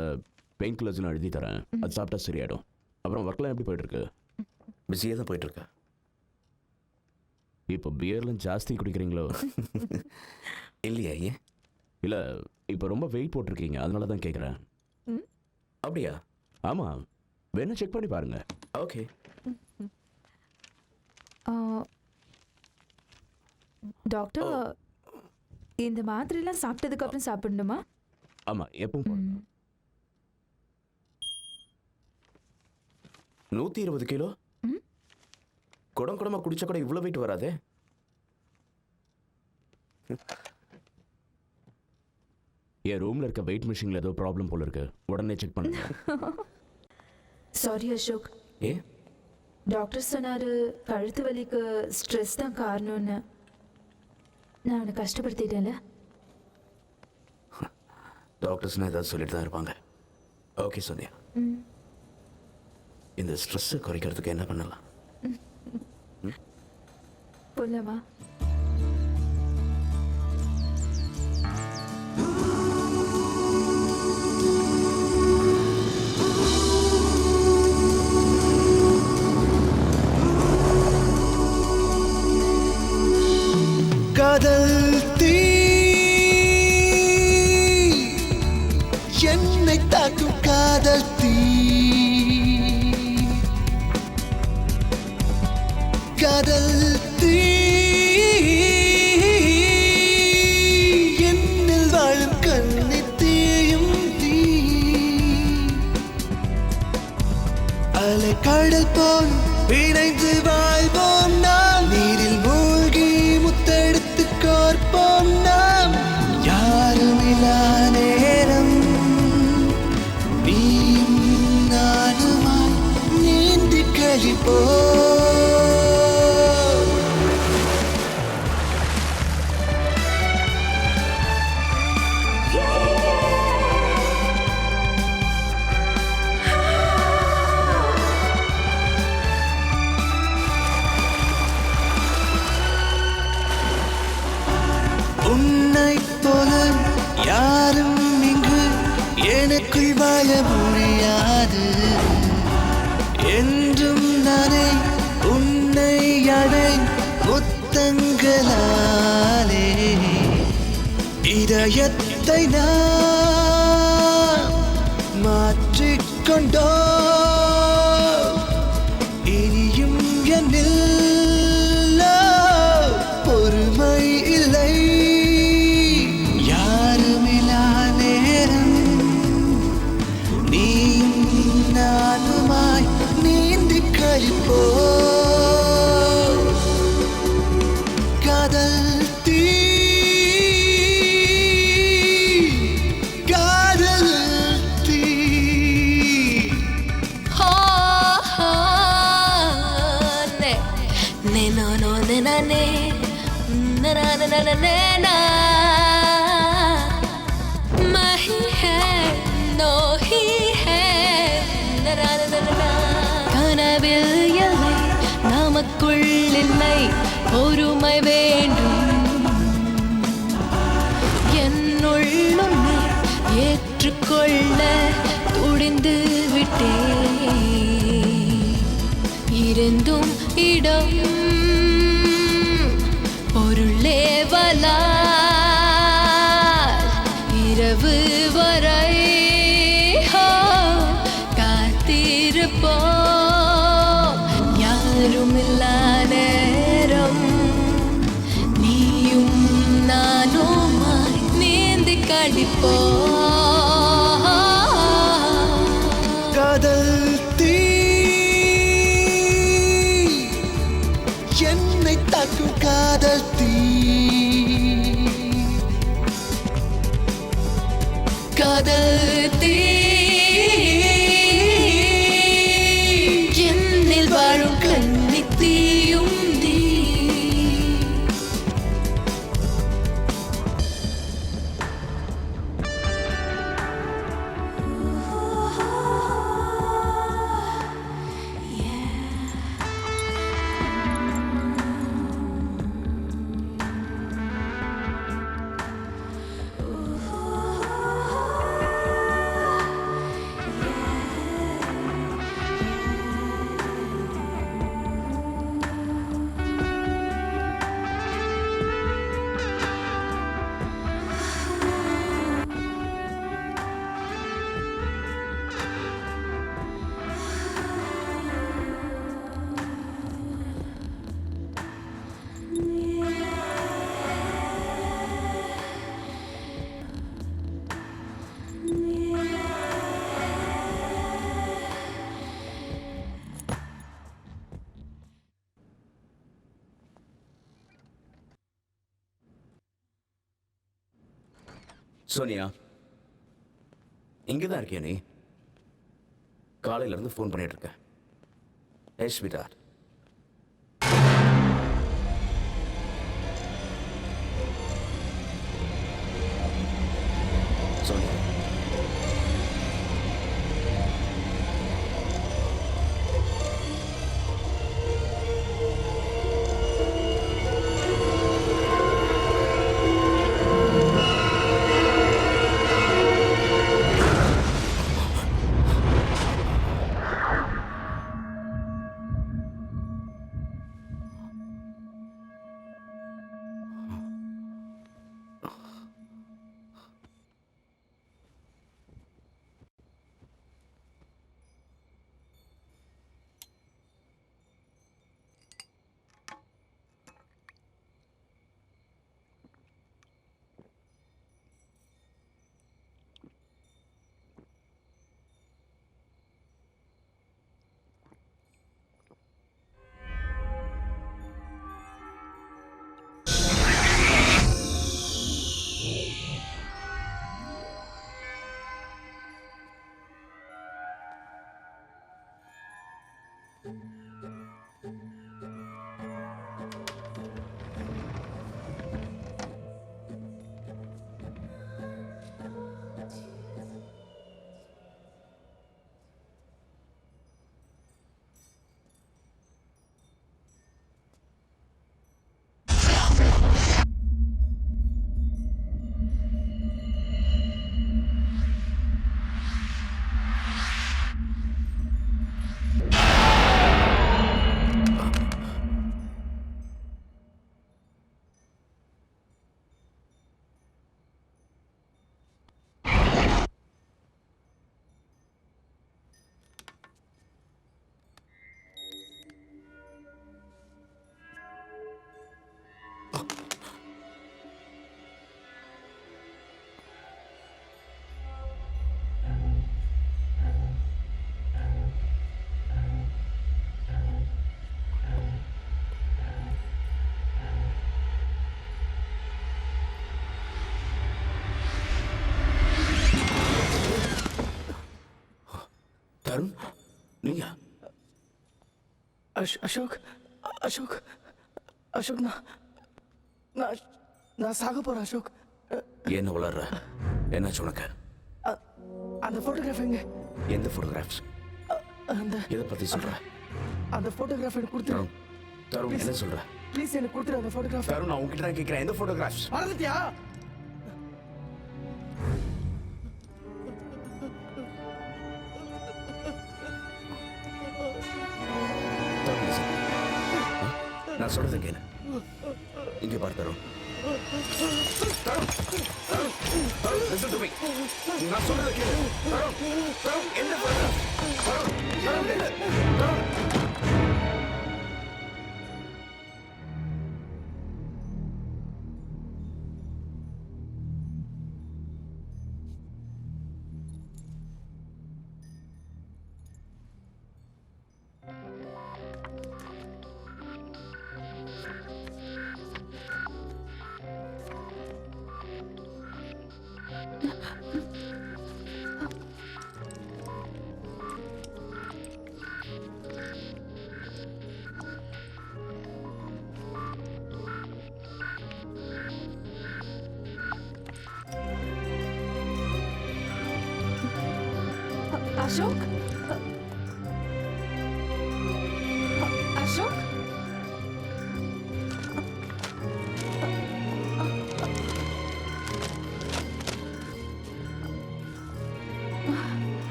பெயின் கில்லர்ஸ்லாம் எழுதி தரேன், அது சாப்பிட்டா சரியாயிடும். அப்புறம் ஒர்க்லாம் எப்படி போயிட்டுருக்கு? பிஸியாக தான் போயிட்டுருக்க. இப்போ பியர்லாம் ஜாஸ்தி குடிக்கிறீங்களோ? இல்லையா? ஏன் இல்லை, இப்போ ரொம்ப வெயிட் போட்டிருக்கீங்க, அதனால தான் கேட்குறேன். அப்படியா? ஆமாம், வேணா செக் பண்ணி பாருங்க. ஓகே. டாக்டர், இந்த மாத்திரைலாம் சாப்பிட்டதுக்கு அப்புறம் சாப்பிடணுமா? ஆமாம், எப்பவும் 120 கிலோ குடம் குடமா குடிச்சா கூட இவ்வளோ வெயிட் வராதே. என் ரூம்ல இருக்க வெயிட் மிஷின்ல ஏதோ ப்ராப்ளம் போல இருக்கு, உடனே செக் பண்ணுங்க. சாரி அசோக், ஏ டாக்டர் சொன்னாரு கழுத்து வலிக்கு ஸ்ட்ரெஸ் தான் காரணம்னு. நான் அவனை கஷ்டப்படுத்திட்டேன்ல. டாக்டர்ஸ்னா ஏதாவது சொல்லிட்டு தான் இருப்பாங்க. ஓகே சோனியா, இந்த ஸ்ட்ரெஸ்ஸை குறைக்கிறதுக்கு என்ன பண்ணலாம்? போலாமா? காதல் தீ என்னை தாக்கும் காதல் தீ, காதல் தீ என்னில் வாழும் கண்ணி தீயும் தீ, அலை கடல் போல் இணைந்து வாழ்வோம் நாம், நீரில் மூழ்கி முத்தெடுத்து கோர்ப்போம் நாம், யாரும் இல்லா நேரம் நீயும் நானுமாய் நீந்தி கழிப்போம். உன்னைப் போல யாரும் இங்கு எனக்குள் வாழ முடியாது, என்றும் நானே உன்னை அடை முத்தங்களாலே, இதயத்தை நான் மாற்றிக்கொண்டோம், இனியும் என்னில் பொறுமை இல்லை, யாருமில்லா நேரம் நீயும் நானுமாய் நீந்தி கழிப்போம். காதல் தீ, காதல் தீ, கனவில் எல்லை நமக்குள் இல்லை, பொறுமை வேண்டும், என்னுள் உன்னை ஏற்றுக்கொள்ள துடிந்து விட்டேன், இருந்தும் இடம் பொருளே வலா, இரவு வரை காத்திருப்போம், யாரும் இல்லா நேரம் நீயும் நானுமாய் நீந்தி கழிப்போம். காதல் தீ என்னை தாக்கும் காதல் தீ, காதல் தீ என்னில் வாழும் கண்ணி தீயும் தீ. சோனியா, இங்கே தான் இருக்கியா நீ? காலையிலேருந்து ஃபோன் பண்ணிட்டு இருக்கேன். S sweetheart. சோனியா, தருண், நீயா? அசோக் அசோக் அசோக் நான் நான் நான் சாக போறேன் அசோக். என்ன வளர்ற? என்னாச்சு உனக்கு? அந்த போட்டோகிராஃப் எங்க? எந்த ஃபோட்டோகிராஃப்ஸ்? அந்த எதை பற்றி சொல்ற? அந்த போட்டோகிராஃப் எனக்கு கொடுத்துரு. தருண், தருண் என்ன சொல்ற? ப்ளீஸ் எனக்கு கொடுத்துரு அந்த போட்டோகிராஃப். தருண், நான் உங்ககிட்ட தான் கேட்குறேன். எந்த ஃபோட்டோகிராஃப்ஸ்? மறந்துட்டியா? நான் சொல்றதை கேளு. இங்க பாரு Tarun. Tarun, Tarun, Tarun, listen to me. நான் சொல்றதை கேளு. தருண், தருண், என்ன photograph? தருண், தருண், நில்லு. தருண். அசோக், அசோக்,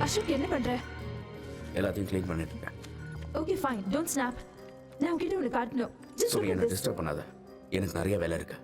அசோக் என்ன பண்ற? எல்லாத்தையும் க்ளீன் பண்ணிட்டு இருக்கேன். Okay fine, don't snap. நான் உங்ககிட்ட ஒன்று காட்டணும். ஜஸ்ட் சரி, என்ன டிஸ்டர்ப் பண்ணாத. எனக்கு நிறைய வேலை இருக்கு.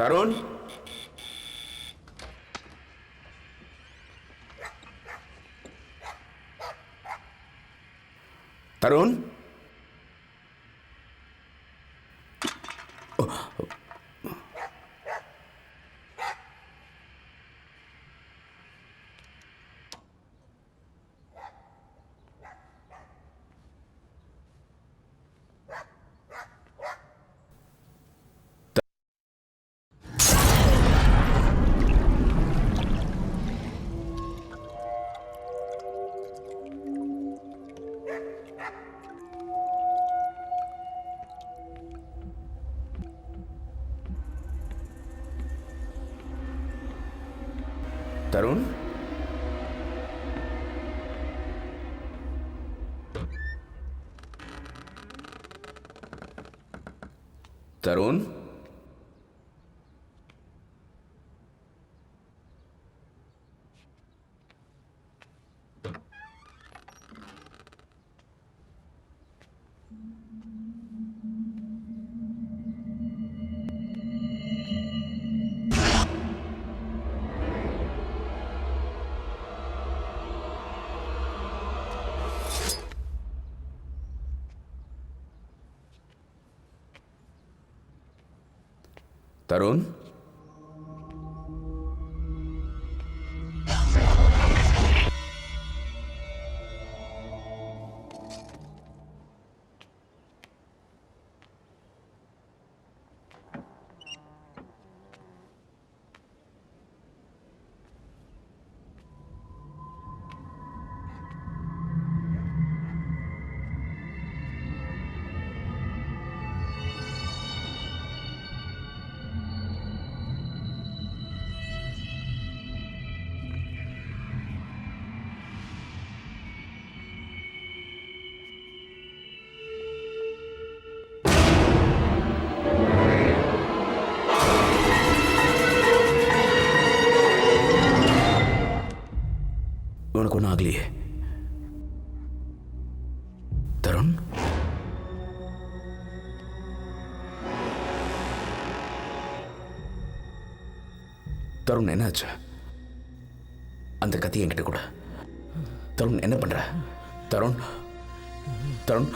தருண் தருண் தருண் தருண் தருண் உனக்கு ஒன்றும் ஆகலையே தருண் தருண் என்னாச்சு அந்த கத்தி என்கிட்ட கூட தருண் என்ன பண்ற தருண் தருண்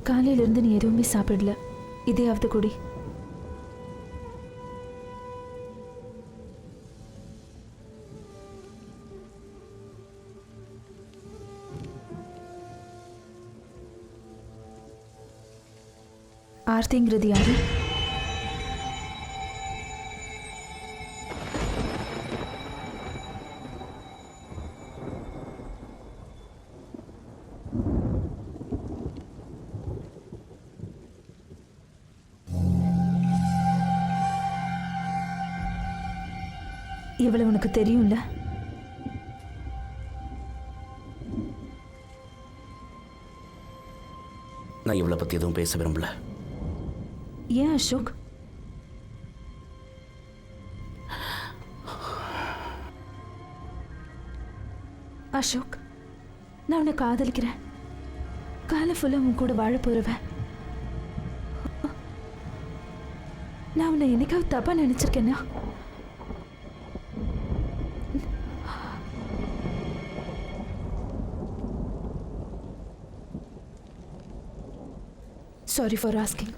காலையிலிருந்து நீ எதுவுமே சாப்பிடல, இதையாவது குடி. ஆர்த்திங்கிறது யாரு? இவ்வளவு உனக்கு தெரியும்ல? நான் இவளை பத்தி எதுவும் பேச விரும்பல. ஏன் அசோக்? அசோக், நான் உன்னை காதலிக்கிறேன். காலம் ஃபுல்லாக உன் கூட வாழ போறவன். நான் உன்னை என்னைக்காவது தப்பா நினைச்சிருக்கேன்னா? Sorry for asking.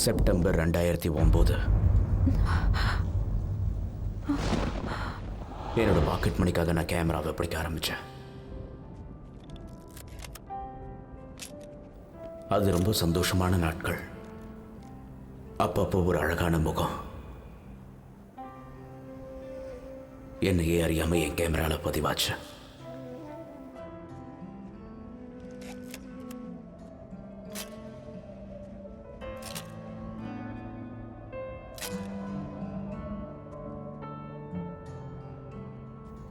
செப்டம்பர் 2009. என்னோட பாக்கெட் மணிக்காக நான் கேமராவை பிடிக்க ஆரம்பித்தேன். அது ரொம்ப சந்தோஷமான நாட்கள். அப்பப்போ ஒரு அழகான முகம் என்னையே அறியாம என் கேமரால பதிவாச்சு.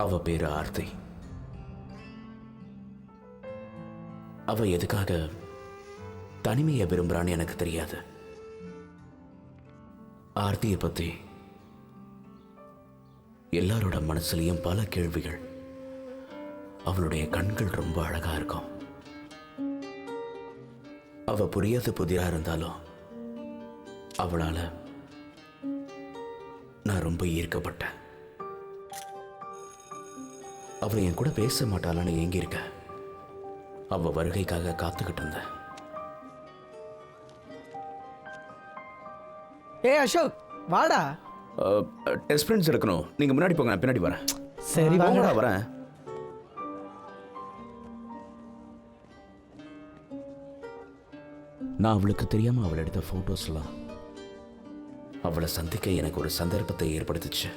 அவ பேரு ஆர்த்தி. அவ எதுக்காக தனிமையை விரும்புறான்னு எனக்கு தெரியாது. ஆர்த்தியை பத்தி எல்லாரோட மனசுலயும் பல கேள்விகள். அவளுடைய கண்கள் ரொம்ப அழகா இருக்கும். அவ புரியாத புதிரா இருந்தாலும் அவளால நான் ரொம்ப ஈர்க்கப்பட்டேன். அவ என் கூட பேச மாட்டாளான்னு ஏங்கி இருக்க. அவ வருகைக்காக காத்துக்கிட்டு இருந்தேன். ஏய் அசோக், வாடா. டெஸ்ட் ஃப்ரெண்ட்ஸ் எடுக்கணும். நீங்க முன்னாடி போங்க, நான் பின்னாடி வரேன். சரி வாங்கடா. வரேன். நான் அவளுக்கு தெரியாம அவள் எடுத்த போட்டோஸ்லாம் அவளை சந்திக்க எனக்கு ஒரு சந்தர்ப்பத்தை ஏற்படுத்துச்சு.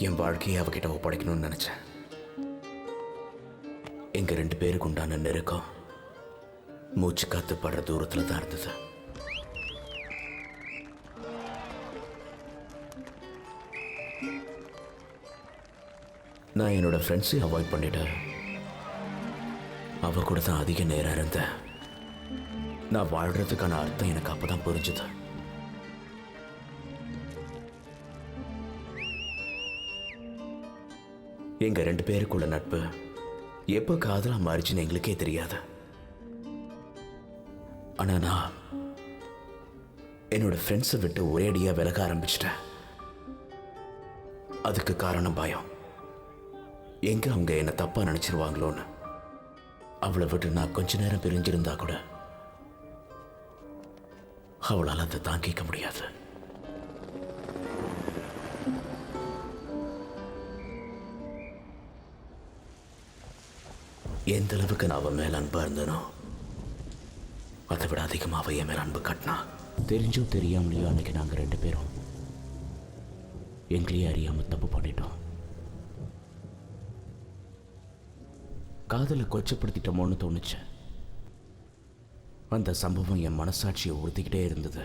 என் வாழ்க்கையை அவகிட்ட ஒப்படைக்கணும்னு நினைச்சேன். எங்க 2 பேருக்கு உண்டான நெருக்கம் மூச்சு காத்து படுற தூரத்துல தான் இருந்தது. நான் என்னோட ஃப்ரெண்ட்ஸையும் அவாய்ட் பண்ணிட்டேன். அவ கூட தான் அதிக நேரம் இருந்தேன். நான் வாழ்றதுக்கான அர்த்தம் எனக்கு அப்பதான் புரிஞ்சுது. எங்க 2 பேருக்குள்ள நட்பு எப்போ காதலா மாறிச்சுன்னு எங்களுக்கே தெரியாது. ஆனா நான் என்னோட ஃப்ரெண்ட்ஸை விட்டு ஒரே அடியா விலக ஆரம்பிச்சிட்டேன். அதுக்கு காரணம் பயம். எங்க அவங்க என்ன தப்பா நினைச்சிருவாங்களோன்னு. அவளை விட்டு நான் கொஞ்ச நேரம் பிரிஞ்சிருந்தா கூட அவளால் அதை தாங்கிக்க முடியாது. எந்த அளவுக்கு நான் அவன் மேல அன்பா இருந்தனோ அதை விட அதிகமாக அவ என் மேல அன்பு காட்டினா. தெரிஞ்சோ தெரியாமலையோ அன்னைக்கு நாங்கள் 2 பேரும் எங்களையே அறியாம தப்பு பண்ணிட்டோம். காதலை கொச்சப்படுத்திட்டோமோன்னு தோணுச்சு. அந்த சம்பவம் என் மனசாட்சியை உறுத்திக்கிட்டே இருந்தது.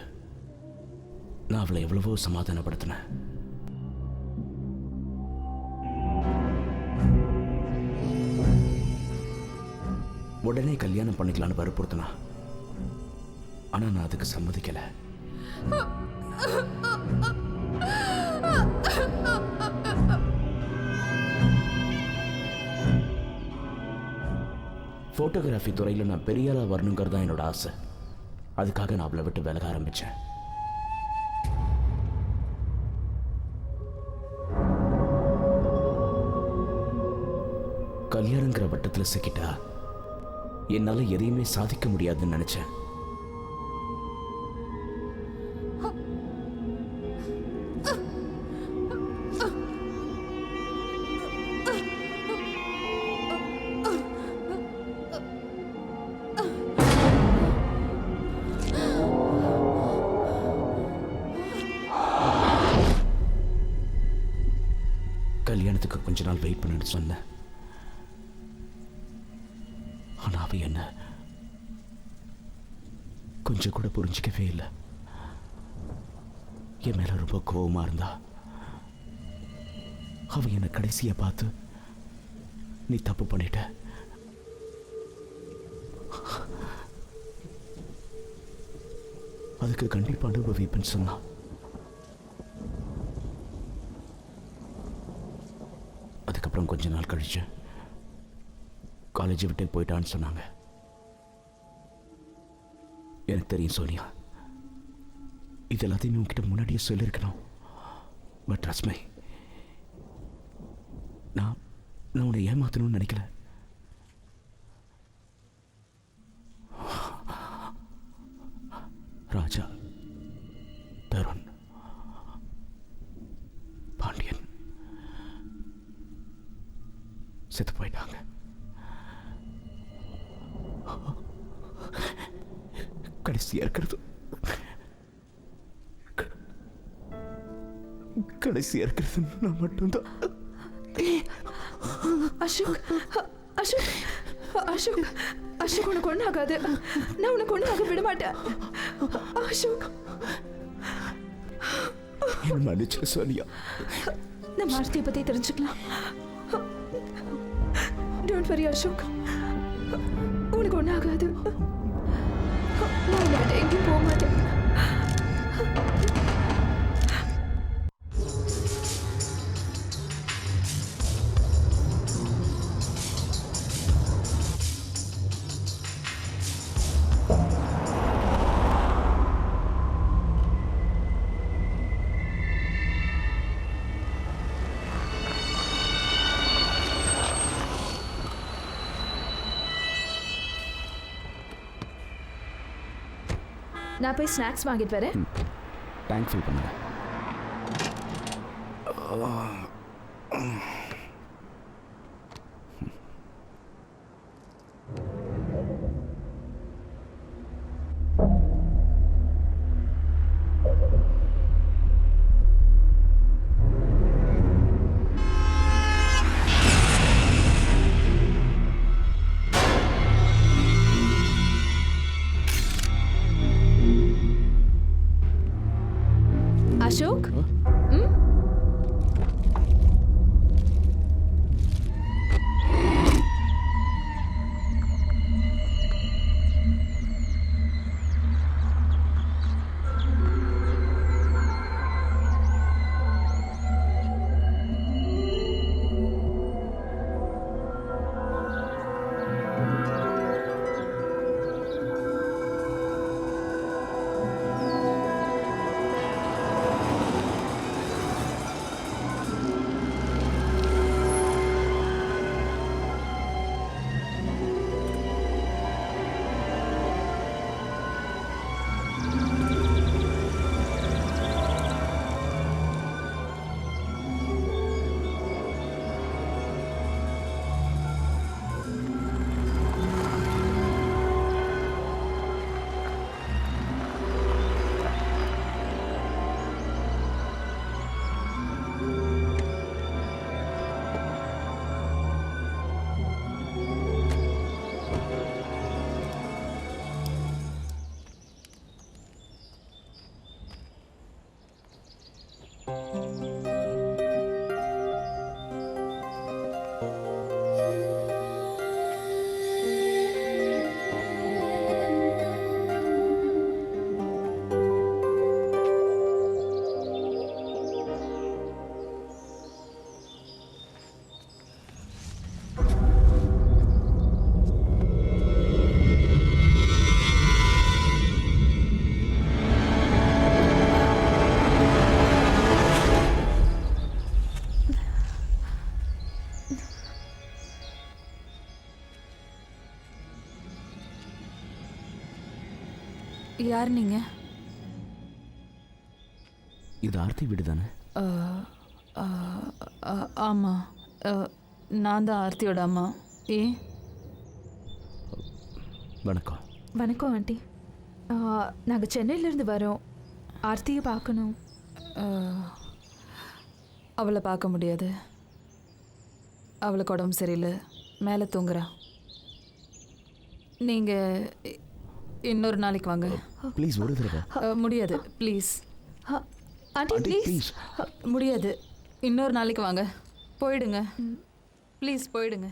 நான் அவளை எவ்வளவோ சமாதானப்படுத்தினேன். உடனே கல்யாணம் பண்ணிக்கலான்னு வற்புறுத்தினா. ஆனா நான் அதுக்கு சம்மதிக்கல. போட்டோகிராஃபி துறையில் நான் பெரிய ஆளா வரணுங்கிறது தான் என்னோட ஆசை. அதுக்காக நான் அவளை விட்டு விலக ஆரம்பிச்சேன். கல்யாணங்கிற வட்டத்தில் சிக்கிட்டா என்னால எதையுமே சாதிக்க முடியாதுன்னு நினைச்சேன். கல்யாணத்துக்கு கொஞ்ச நாள் வெயிட் பண்ணு சொன்னேன். ஆனா அவ என்ன கொஞ்சம் கூட புரிஞ்சிக்கவே இல்லை. என் மேல ரொம்ப கோவமா இருந்தா. அவ என்ன கடைசியை பார்த்து நீ தப்பு பண்ணிட்ட, அதுக்கு கண்டிப்பா அனுபவிப்பேன்னு சொன்னா. அதுக்கப்புறம் கொஞ்ச நாள் கழிச்சு காலேஜை விட்டு போயிட்டான்னு சொன்னாங்க. எனக்கு தெரியும் சோனியா, இது எல்லாத்தையுமே உங்ககிட்ட முன்னாடியே சொல்லியிருக்கணும். பட் ரஸ்மை, நான் உன்னை ஏமாத்தணும்னு நினைக்கல. ராஜா, தருண், பாண்டியன் செத்து போயிட்டாங்க. கடைசியா இருக்கிறது நான் மட்டும்தான். அசோக், அசோக், அசோக், அசோக், உனக்கு ஒன்றும் ஆகாது. நான் உனக்கு ஒன்றும் ஆக விட மாட்டேன். அசோக், என்ன மன்னிச்சு சோனியா. நம்ம ஆர்த்தியை பற்றி தெரிஞ்சுக்கலாம். டோன்ட் வரி அசோக், உனக்கு ஒன்றும் ஆகாது. நான் உன்னை விட்டு எங்கேயும் போக மாட்டேன். நான் போய் ஸ்நாக்ஸ் வாங்கிட்டு வரேன். டேங்க் ஃபில் பண்ணுங்க. அசோக், யார் நீங்க? இது ஆர்த்தி வீடு தானே? ஆமாம், நான் தான் ஆர்த்தியோட அம்மா. ஏன்? வணக்கம். வணக்கம் ஆண்டி. நாங்கள் சென்னையிலேருந்து வரோம். ஆர்த்தியை பார்க்கணும். அவளை பார்க்க முடியாது. அவளுக்கு உடம்பு சரியில்லை, மேலே தூங்குறா. நீங்கள் இன்னொரு நாளைக்கு வாங்க. ப்ளீஸ் ஒரு தடவை. முடியாது, ப்ளீஸ். Aunty please. முடியாது, இன்னொரு நாளைக்கு வாங்க. போயிடுங்க ப்ளீஸ், போயிடுங்க.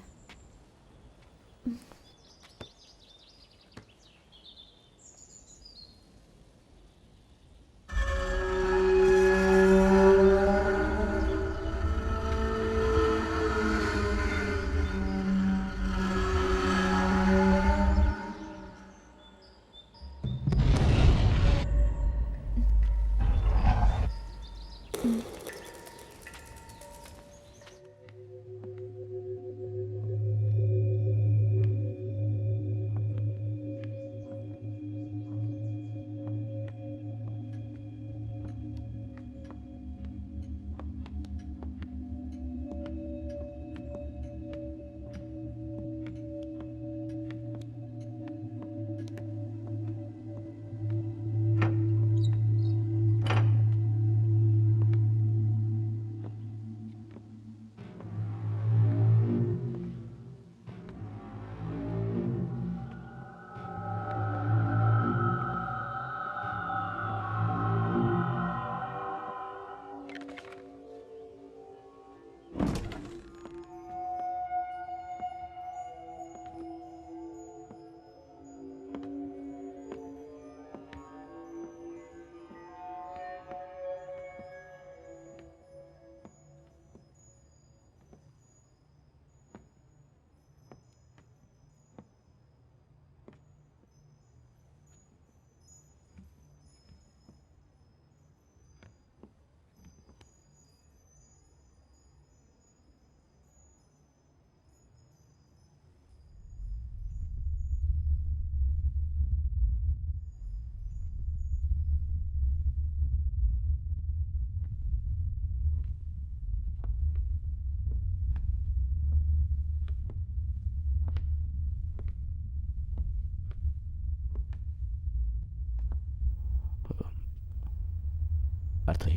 ஆர்த்தி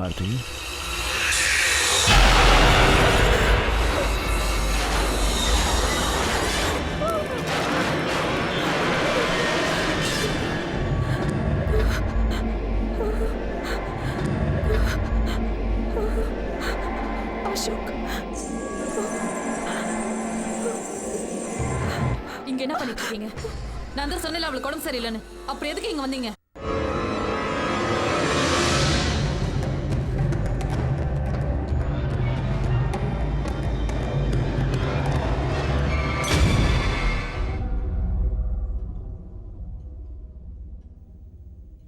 ஆர்த்தி அசோக், இங்க என்ன பண்ணிட்டு இருக்கீங்க? நான் தான் சொன்னேன் அவளுக்கு உடம்பு சரியில்லைன்னு. அப்புறம் எதுக்கு இங்க வந்தீங்க?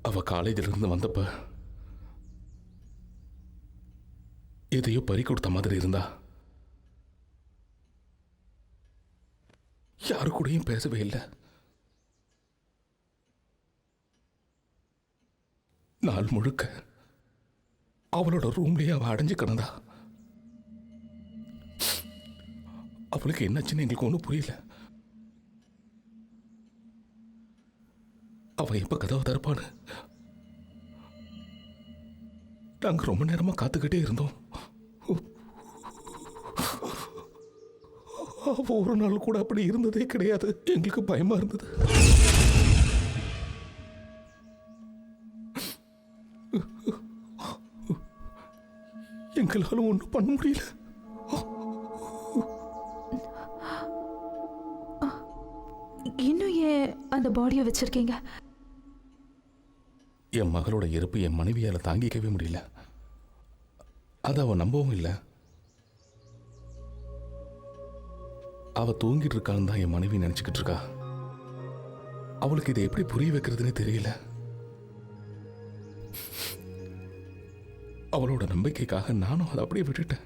அவ காலேஜில் இருந்து வந்தப்ப எதையோ பறி கொடுத்த மாதிரி இருந்தா. யாரு கூடயும் பேசவே இல்லை. நாள் முழுக்க அவளோட ரூம்லயே அவ அடைஞ்சு கிடந்தா. அவளுக்கு என்னாச்சுன்னு எங்களுக்கு ஒன்றும் புரியல. அவ எப்ப கதவை திறப்பான்னு நாங்க ரொம்ப நேரமா காத்துக்கிட்டே இருந்தோம். அவ ஒரு நாள் கூட அப்படி இருந்ததே கிடையாது. எங்களுக்கு பயமா இருந்தது. எங்களால ஒன்றும் பண்ண முடியல. இன்னும் ஏன் அந்த பாடியை வச்சிருக்கீங்க? என் மகளோட இறப்பு என் மனைவியால தாங்கிக்கவே முடியல. அதை அவ நம்பவும் இல்லை. அவ தூங்கிட்டு இருக்கான்னு தான் என் மனைவி நினைச்சுக்கிட்டு இருக்கா. அவளுக்கு இதை எப்படி புரிய வைக்கிறதுனே தெரியல. அவளோட நம்பிக்கைக்காக நானும் அதை அப்படியே விட்டுட்டேன்.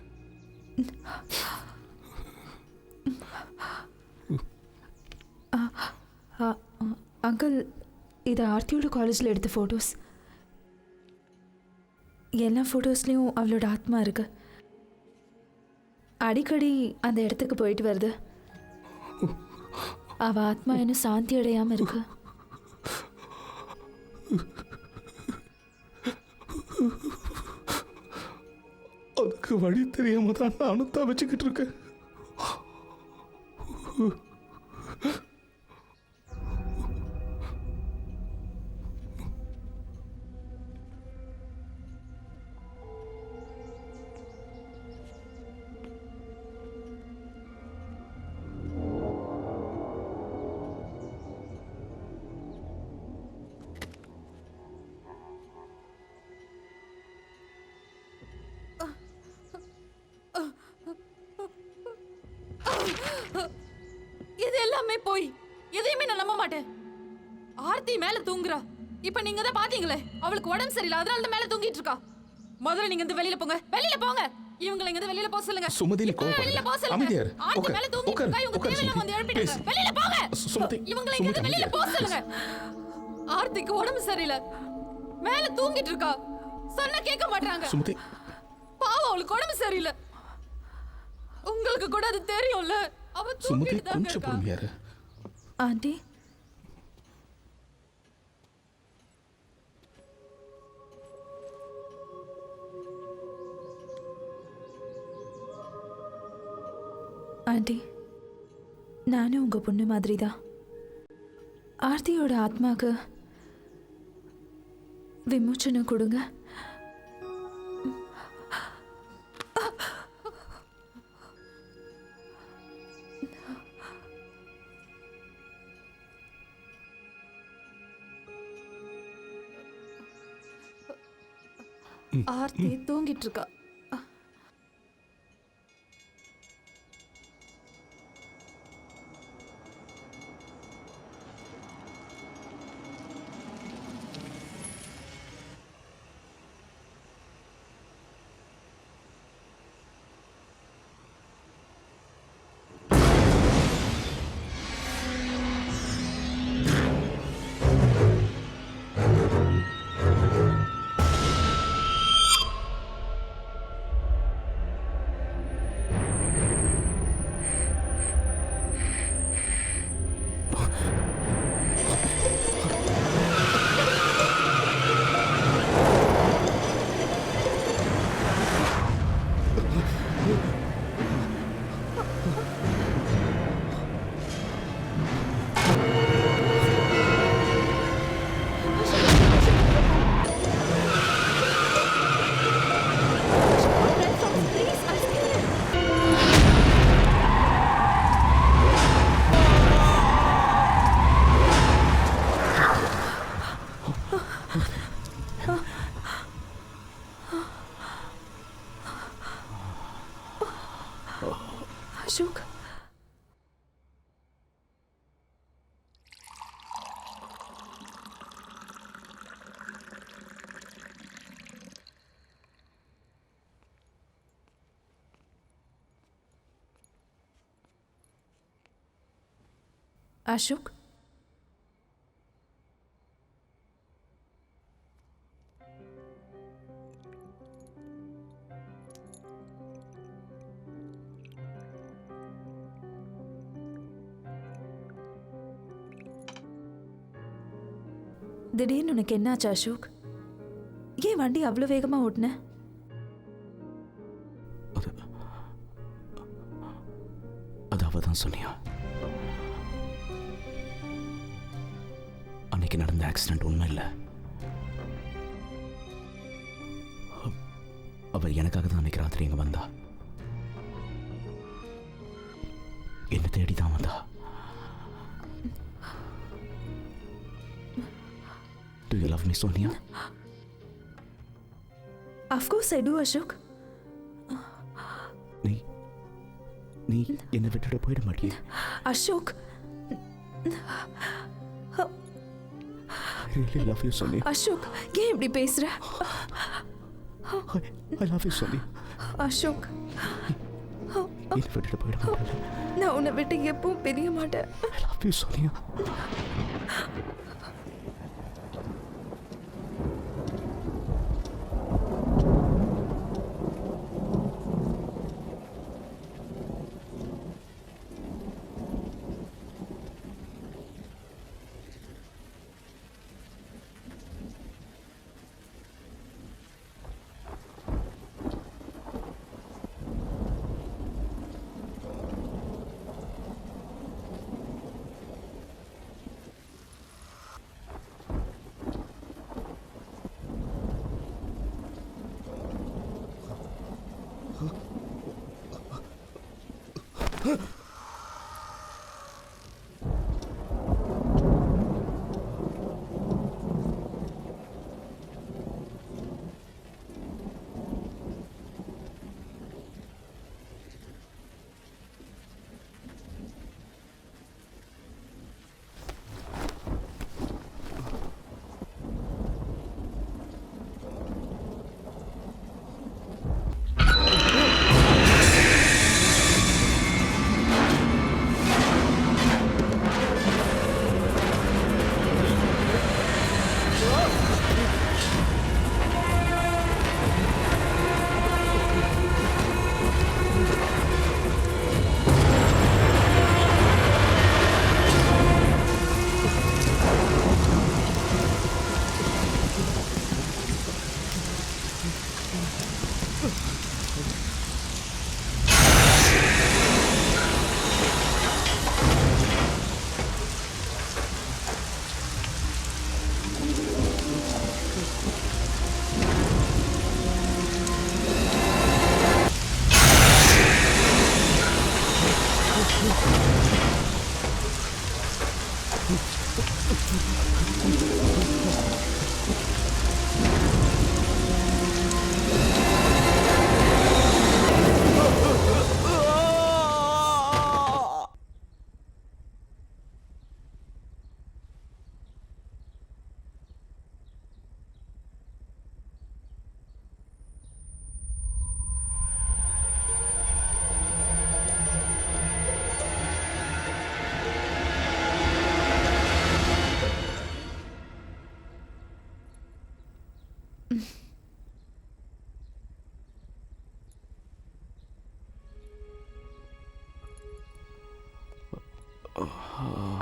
அங்கிள், இது ஆர்த்தியோட காலேஜில் எடுத்த ஃபோட்டோஸ். எல்லா ஃபோட்டோஸ்லேயும் அவளோட ஆத்மா இருக்கு. அடிக்கடி அந்த இடத்துக்கு போயிட்டு வருது. அவ ஆத்மா இன்னும் சாந்தி அடையாம இருக்கு. அதுக்கு வழி தெரியாம தான் நானும் தவிச்சுக்கிட்டு இருக்கேன். இது எல்லாமே போய் எதையுமே நான் நம்ப மாட்டேன். ஆர்த்தி மேல தூங்குறா. இப்ப நீங்க தான் பாத்தீங்களே, அவளுக்கு உடம்பு சரியில்லை, அதனால தான் மேல தூங்கிட்டு இருக்கா. முதல்ல நீங்க இந்த வெளியில போங்க, வெளியில போங்க. இவங்களை இங்க வெளியில போக சொல்லுங்க. சுமதி, நீ இப்ப வெளியில போக சொல்லுங்க. அமைதியா இரு. ஆர்த்தி மேல தூங்கிட்டு இருக்கா. இவங்க தேவையில்லாம வந்து எழுப்பிட்டாங்க. வெளியில போங்க. சுமதி, இவங்களை இங்க வெளியில போக சொல்லுங்க. ஆர்த்திக்கு உடம்பு சரியில்லை, மேல தூங்கிட்டு இருக்கா. சொன்னா கேட்க மாட்டாங்க. சுமதி, பாவம், அவளுக்கு உடம்பு சரியில்லை. உங்களுக்கு கூட அது தெரியும்ல. அவ சுமதி தூங்கிட்டு தான் கொஞ்சம் இருக்கா. பொறுமையாரு. ஆண்டி, ஆண்டி, நானும் உங்க பொண்ணு மாதிரி தான். ஆர்த்தியோட ஆத்மாக்கு விமோச்சனம் கொடுங்க. ஆர்த்தி தூங்கிட்டு இருக்கா. அசோக் அசோக் திடீர்னு உனக்கு என்னாச்சு அசோக்? ஏன் வண்டி அவ்வளோ வேகமா ஓட்டுன? அது அவ தான் சொன்னியா? அன்னைக்கு நடந்த ஆக்சிடென்ட் உண்மை இல்லை. அவ எனக்காக தான் அன்னைக்கு ராத்திரி இங்க வந்தா. என்ன தேடி தான் வந்தா. Do you love me, Sonia? Of course I do, Ashok. நீ என்னை விட்டுட்டு போயிட மாட்டியே? Ashok. I really love you, Sonia. Ashok, ஏன் இப்படி பேசுற? I love you, Sonia. Ashok, என்னை விட்டுட்டு போயிட மாட்டேன். நான் உன்னை விட்டு எப்பவும் பிரிய மாட்டேன். I love you, Sonia.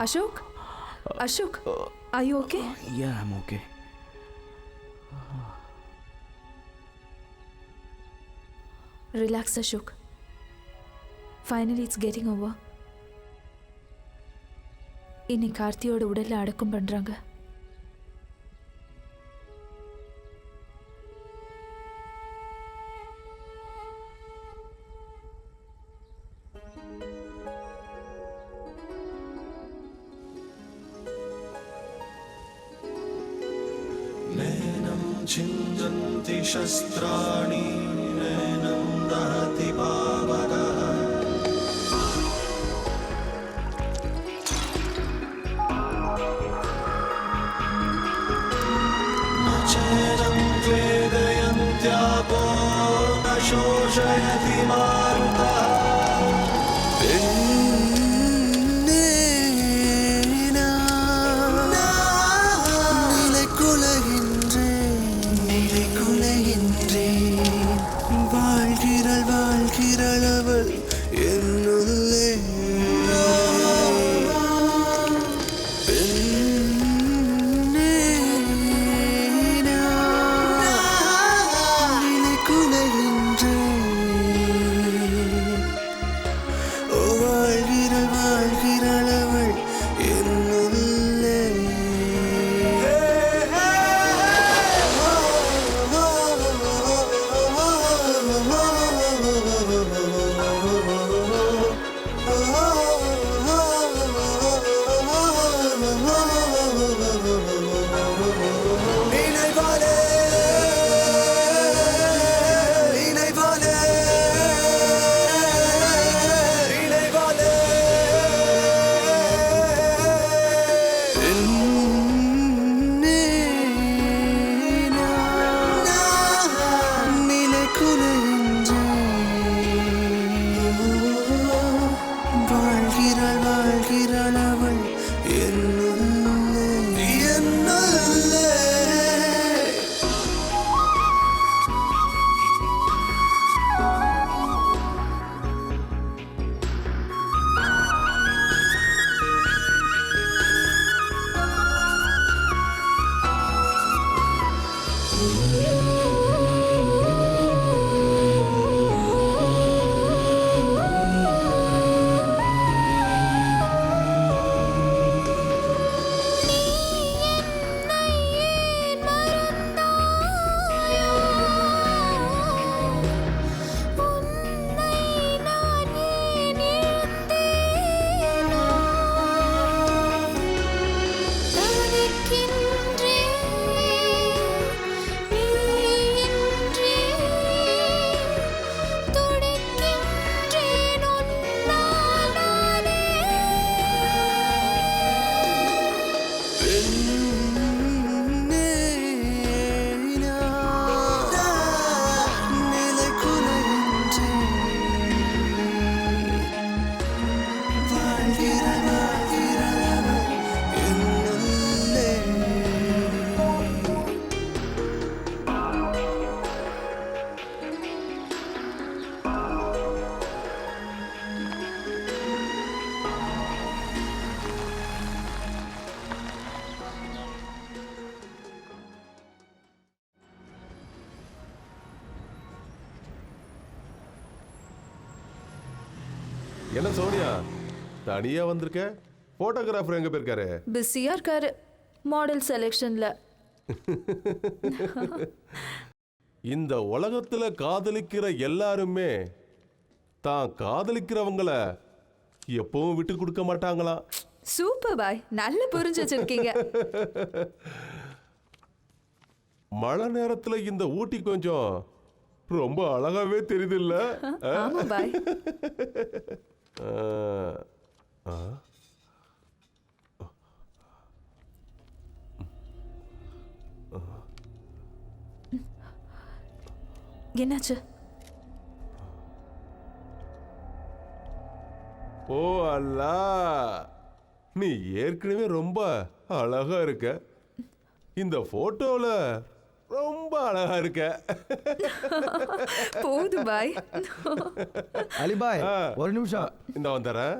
Ashok? Ashok, are you okay? Yeah, I'm okay. Relax, Ashok. Finally, it's getting over. இன்னைக்கு கார்த்தியோட உடல்ல அடக்கம் பண்றாங்க. छिन्दन्ति शस्त्राणि नैनं दहति पावकः வாழ்கிறாள் வாழ்கிறாள் அவள் என்னுள்ளே வாழ்கிறாள் வாழ்கிறாள் அவள் என்னுள்ளே நினைவாலே நினைவாலே நினைவாலே நிலை குலைகின்றே வாழ்கிறாள் வாழ்கிறாள் அவள் என்னுள்ளே என்னுள்ளே நிலை குலைகின்றே வாழ்கிறாள் வாழ்கிறாள் அவள் என்னுள்ளே என்ன சோனியா தனியா வந்திருக்க? போட்டோகிராஃபர் எங்க போயிருக்காரு? பிஸியா இருக்காரு மாடல் செலெக்ஷன்ல. இந்த உலகத்துல காதலிக்கிற எல்லாருமே தான் காதலிக்கிறவங்கள எப்பவும் விட்டு கொடுக்க மாட்டாங்களாம். சூப்பர் பாய், நல்ல புரிஞ்சு வச்சிருக்கீங்க. மழை நேரத்துல இந்த ஊட்டி கொஞ்சம் ரொம்ப அழகாவே தெரியுது இல்ல? ஆமா பாய். என்னாச்சு? ஓ அல்லா, நீ ஏற்கனவே ரொம்ப அழகா இருக்க. இந்த போட்டோல ரொம்ப அழகா இருக்க. போது பாய். அலிபாய் ஒரு நிமிஷம். இந்த வந்துறேன்.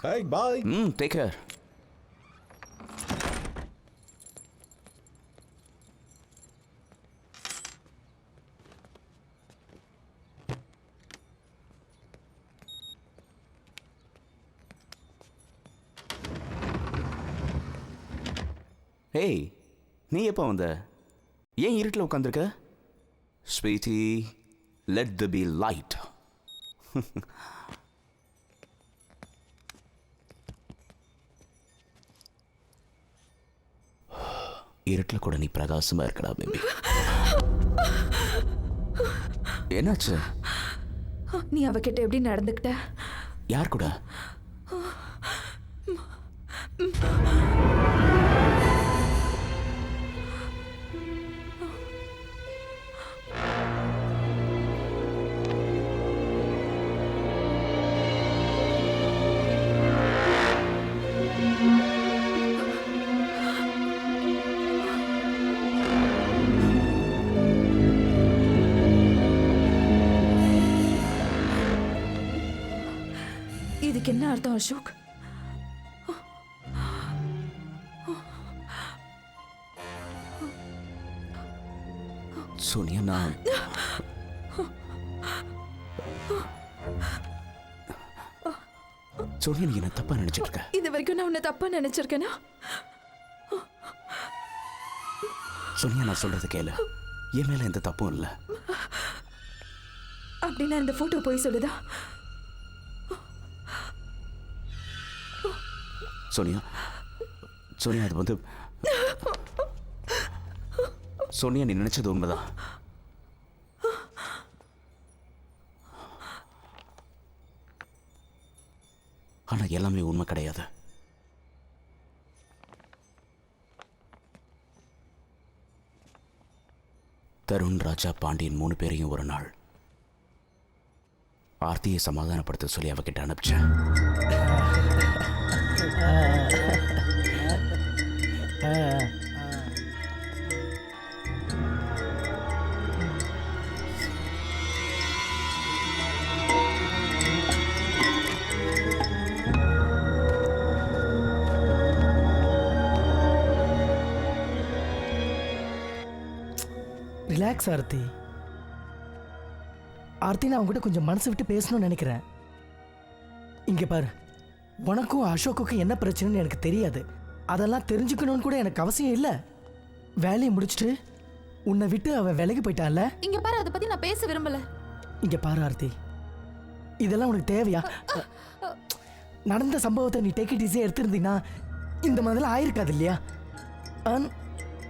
Hey, bye. Take care. Hey, நீ எப்போ வந்த? ஏன் இருட்டில் உட்காந்துருக்க? Sweetie, let there be light. இருட்டில் கூட நீ பிரகாசமா இருக்கடா பேபி. என்னாச்சு? நீ அவகிட்ட எப்படி நடந்துக்கிட்ட? யார் கூட? இதுக்கு என்ன அர்த்தம் அசோக்? சோனியா, நான் சோனியா, நீ என்ன தப்பா நினைச்சிட்டு இருக்க? இது வரைக்கும் நான் உன்னை தப்பா நினைச்சிருக்கேனா? சோனியா, நான் சொல்றது கேளு. என் மேல எந்த தப்பும் இல்லை. அப்படின்னா இந்த போட்டோ போய் சொல்லுதா? சோனியா, சோனியா, அது வந்து சோனியா, நீ நினைச்சது உண்மைதான். ஆனா எல்லாமே உண்மை கிடையாது. தருண், ராஜா, பாண்டியன் 3 பேரையும் ஒரு நாள் ஆர்த்தியை சமாதானப்படுத்த சொல்லி அவகிட்ட அனுப்பிச்சேன். ரிலாக்ஸ் ஆர்த்தி. ஆர்த்தி, நான் உங்ககிட்ட கொஞ்சம் மனசு விட்டு பேசணும்னு நினைக்கிறேன். இங்க பாரு, உனக்கும் அசோக்குக்கும் என்ன பிரச்சனைன்னு எனக்கு தெரியாது. அதெல்லாம் தெரிஞ்சுக்கணும்னு கூட எனக்கு அவசியம் இல்லை. வேலையை முடிச்சுட்டு உன்னை விட்டு அவன் விலகி போயிட்டான்ல. இங்க பாரு, அதை பத்தி நான் பேச விரும்பல. இங்க பாரு ஆர்த்தி, இதெல்லாம் உனக்கு தேவையா? நடந்த சம்பவத்தை நீ டேக் இட் ஈஸியாக எடுத்திருந்தீங்கன்னா இந்த மாதிரிலாம் ஆயிருக்காது இல்லையா?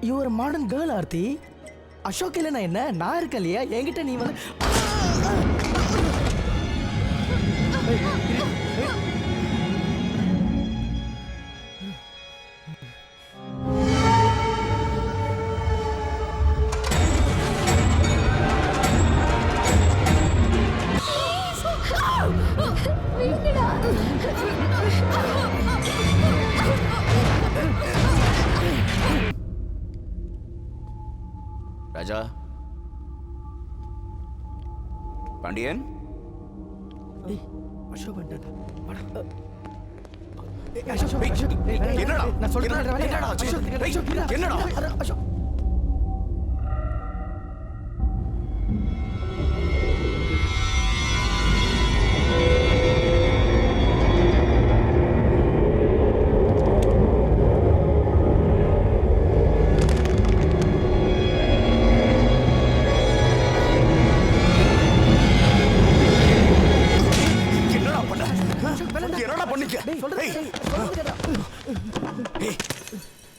You are modern girl Aarthi. Ashok இல்லை நான் என்ன, நான் இருக்கேன் இல்லையா? என்கிட்ட நீ வந்து ராஜா, பாண்டியன், அசோக் பண்ணிட்டான். என்னடா? நான் சொல்றேன். என்னடா ஆச்சு? என்னடா? அசோக்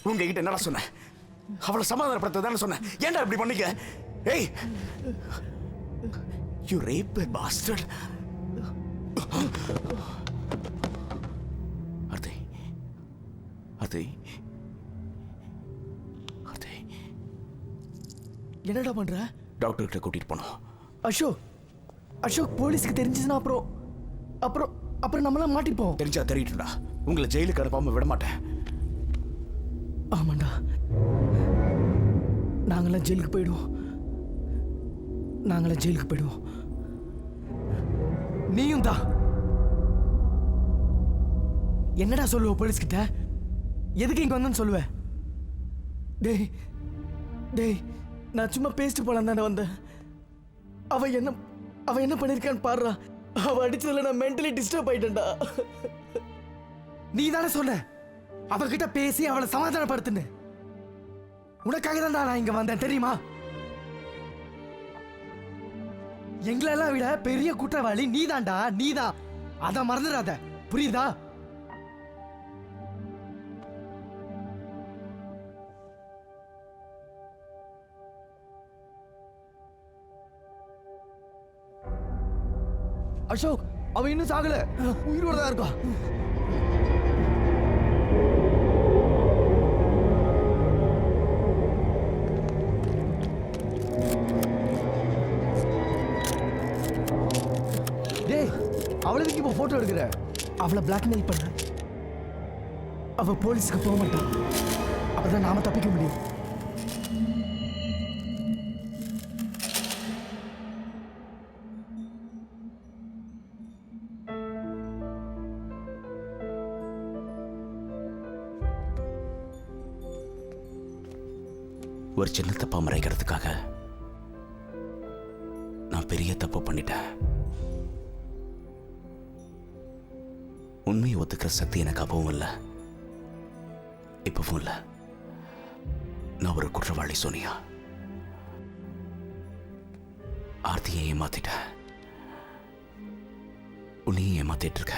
உங்ககிட்ட என்னடா சொன்ன? அவளை சமாதானப்படுத்த தானே சொன்னேன். ஏன்டா இப்படி பண்ணிக்க? ஏய், you rape bastard. Aarthi, Aarthi, Aarthi, என்னடா பண்ற? டாக்டர் கிட்ட கூட்டிட்டு போனோம். அசோக், அசோக் போலீஸ்க்கு தெரிஞ்சுச்சுன்னா அப்புறம் அப்புறம் அப்புறம் நம்மளாம் மாட்டிப்போம். தெரிஞ்சா தெரியட்டும்டா. உங்களை ஜெயிலுக்கு அனுப்பாம விட மாட்டேன். ஆமாண்டா, நாங்களாம் ஜெயிலுக்கு போயிடுவோம். நாங்களாம் ஜெயிலுக்கு போயிடுவோம். நீயும் தான். என்னடா சொல்லுவ போலீஸ் கிட்ட? எதுக்கு இங்க வந்தேன்னு சொல்லுவ? டேய் டேய், நான் சும்மா பேசிட்டு போலாம் தானே வந்தேன். அவ என்ன பண்ணிருக்கான்னு பாடுறா. அவ அடிச்சதுல நான் மென்டலி டிஸ்டர்ப் ஆயிட்டேன்டா. நீ தானே சொன்ன அவகிட்ட பேசி அவளை சமாதானப்படுத்துன்னு. உனக்காக தான் நான் இங்க வந்தேன் தெரியுமா? எங்களெல்லாம் விட பெரிய குற்றவாளி நீதான்டா, நீதான். அத மறந்துடாத, புரியுதா? அசோக், அவ இன்னும் சாகல, உயிரோட தான் இருக்கா. அவளுக்கு இப்போ போட்டோ எடுக்கிற? அவளை பிளாக்மெயில் பண்ண. அவ போலீஸ்க்கு போக மாட்டான். அப்பதான் நாம தப்பிக்க முடியும். ஒரு சின்ன தப்பா மறைக்கிறதுக்காக நான் பெரிய தப்பு பண்ணிட்டேன். உண்மையை ஒத்துக்கிற சக்தி எனக்கு அப்பவும் இல்லை, இப்பவும் இல்லை. நான் ஒரு குற்றவாளி சோனியா. ஆர்த்தியை ஏமாத்திட்டேன், உன்னையும் ஏமாத்திட்டு இருக்க.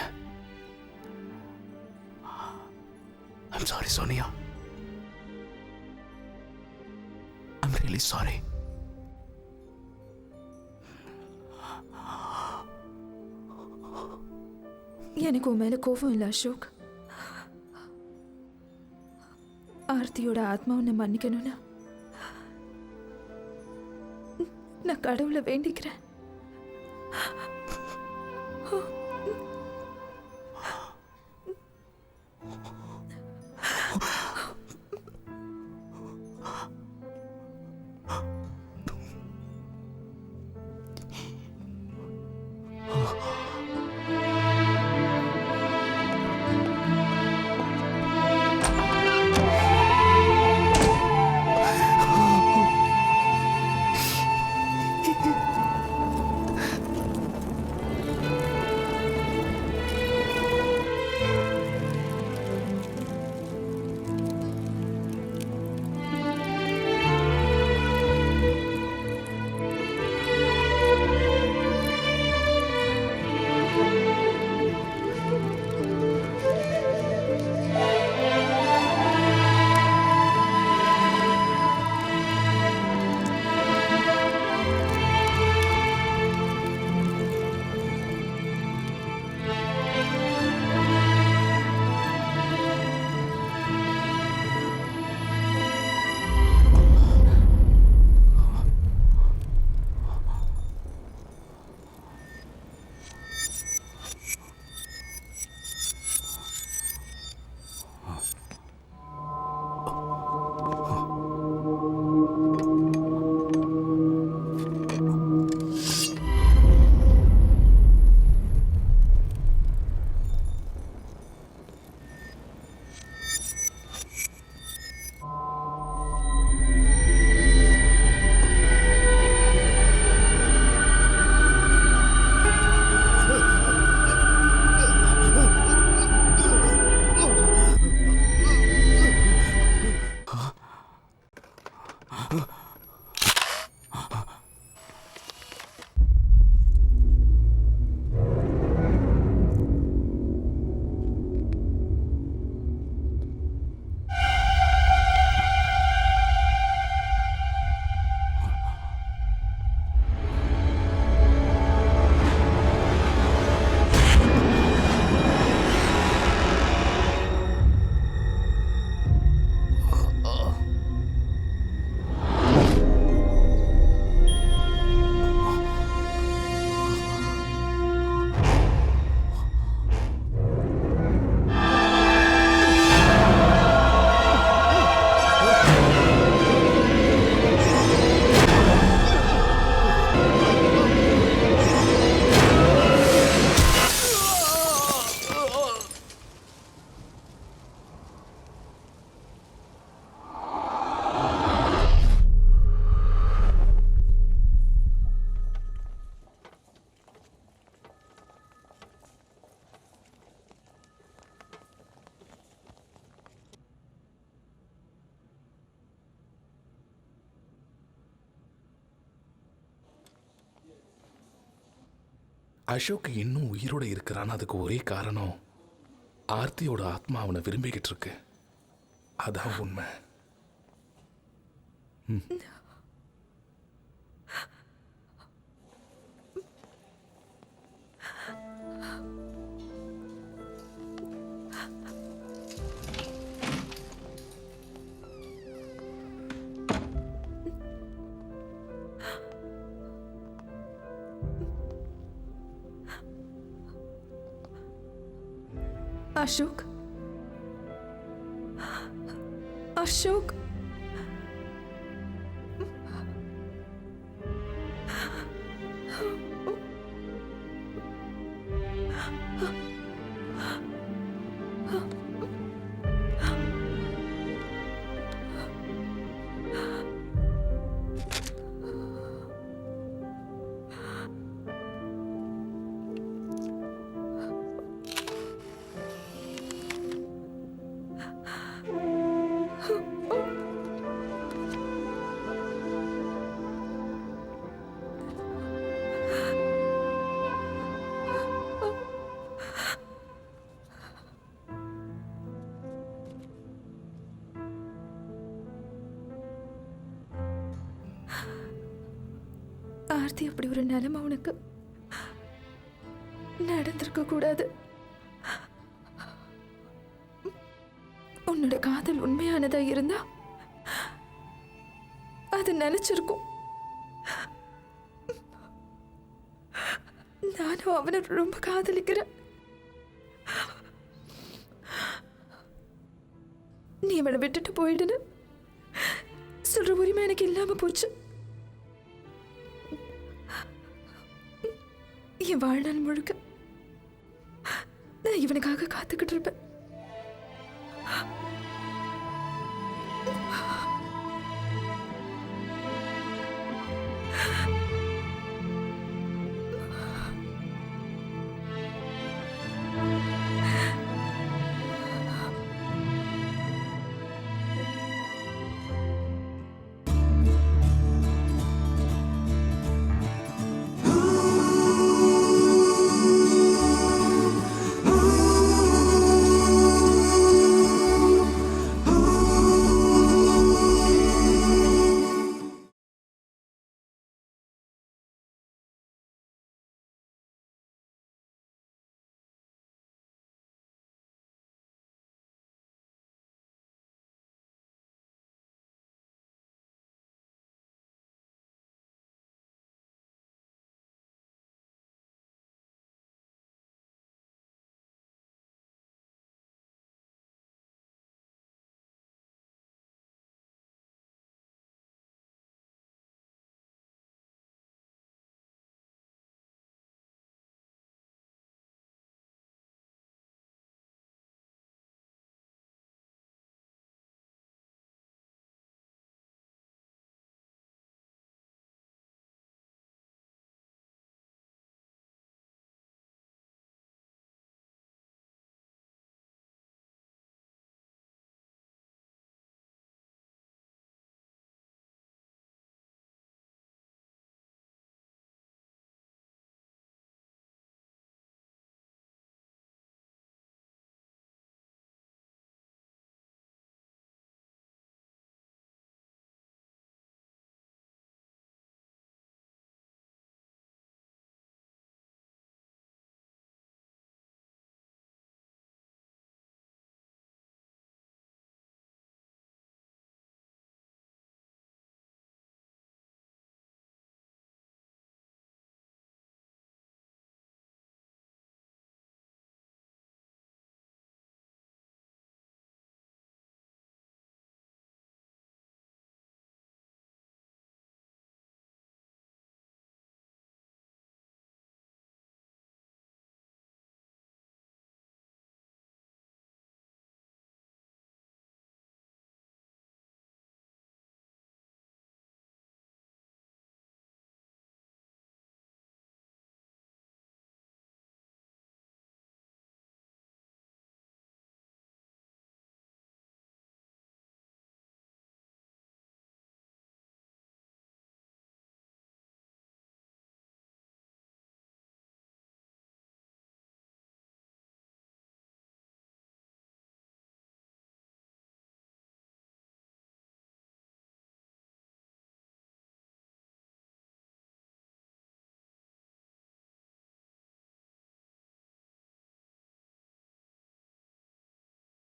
I'm sorry Sonia. I'm really sorry. எனக்கு உன் மேல கோபம் இல்லை அசோக். ஆர்த்தியோட ஆத்மா உன்னை மன்னிக்கணும்னா நான் கடவுளை வேண்டிக்கிறேன். அசோக் இன்னும் உயிரோட இருக்கிறான்னு அதுக்கு ஒரே காரணம் ஆர்த்தியோட ஆத்மா அவனை விரும்பிக்கிட்டு இருக்கு. அதான் உண்மை. அசோக், அசோக், ஆர்த்தி அப்படி ஒரு நிலைமை உனக்கு நடந்திருக்க கூடாது. உன்னோட காதல் உண்மையானதா இருந்தா அது நினைச்சிருக்கும். நானும் அவனை ரொம்ப காதலிக்கிறேன். நீ அவனை விட்டுட்டு போயிடுன்னு சொல்ற உரிமை எனக்கு இல்லாம போச்சு. என் வாழ்நாள் முழுக்க நான் இவனுக்காக காத்துக்கிட்டு இருப்பேன்.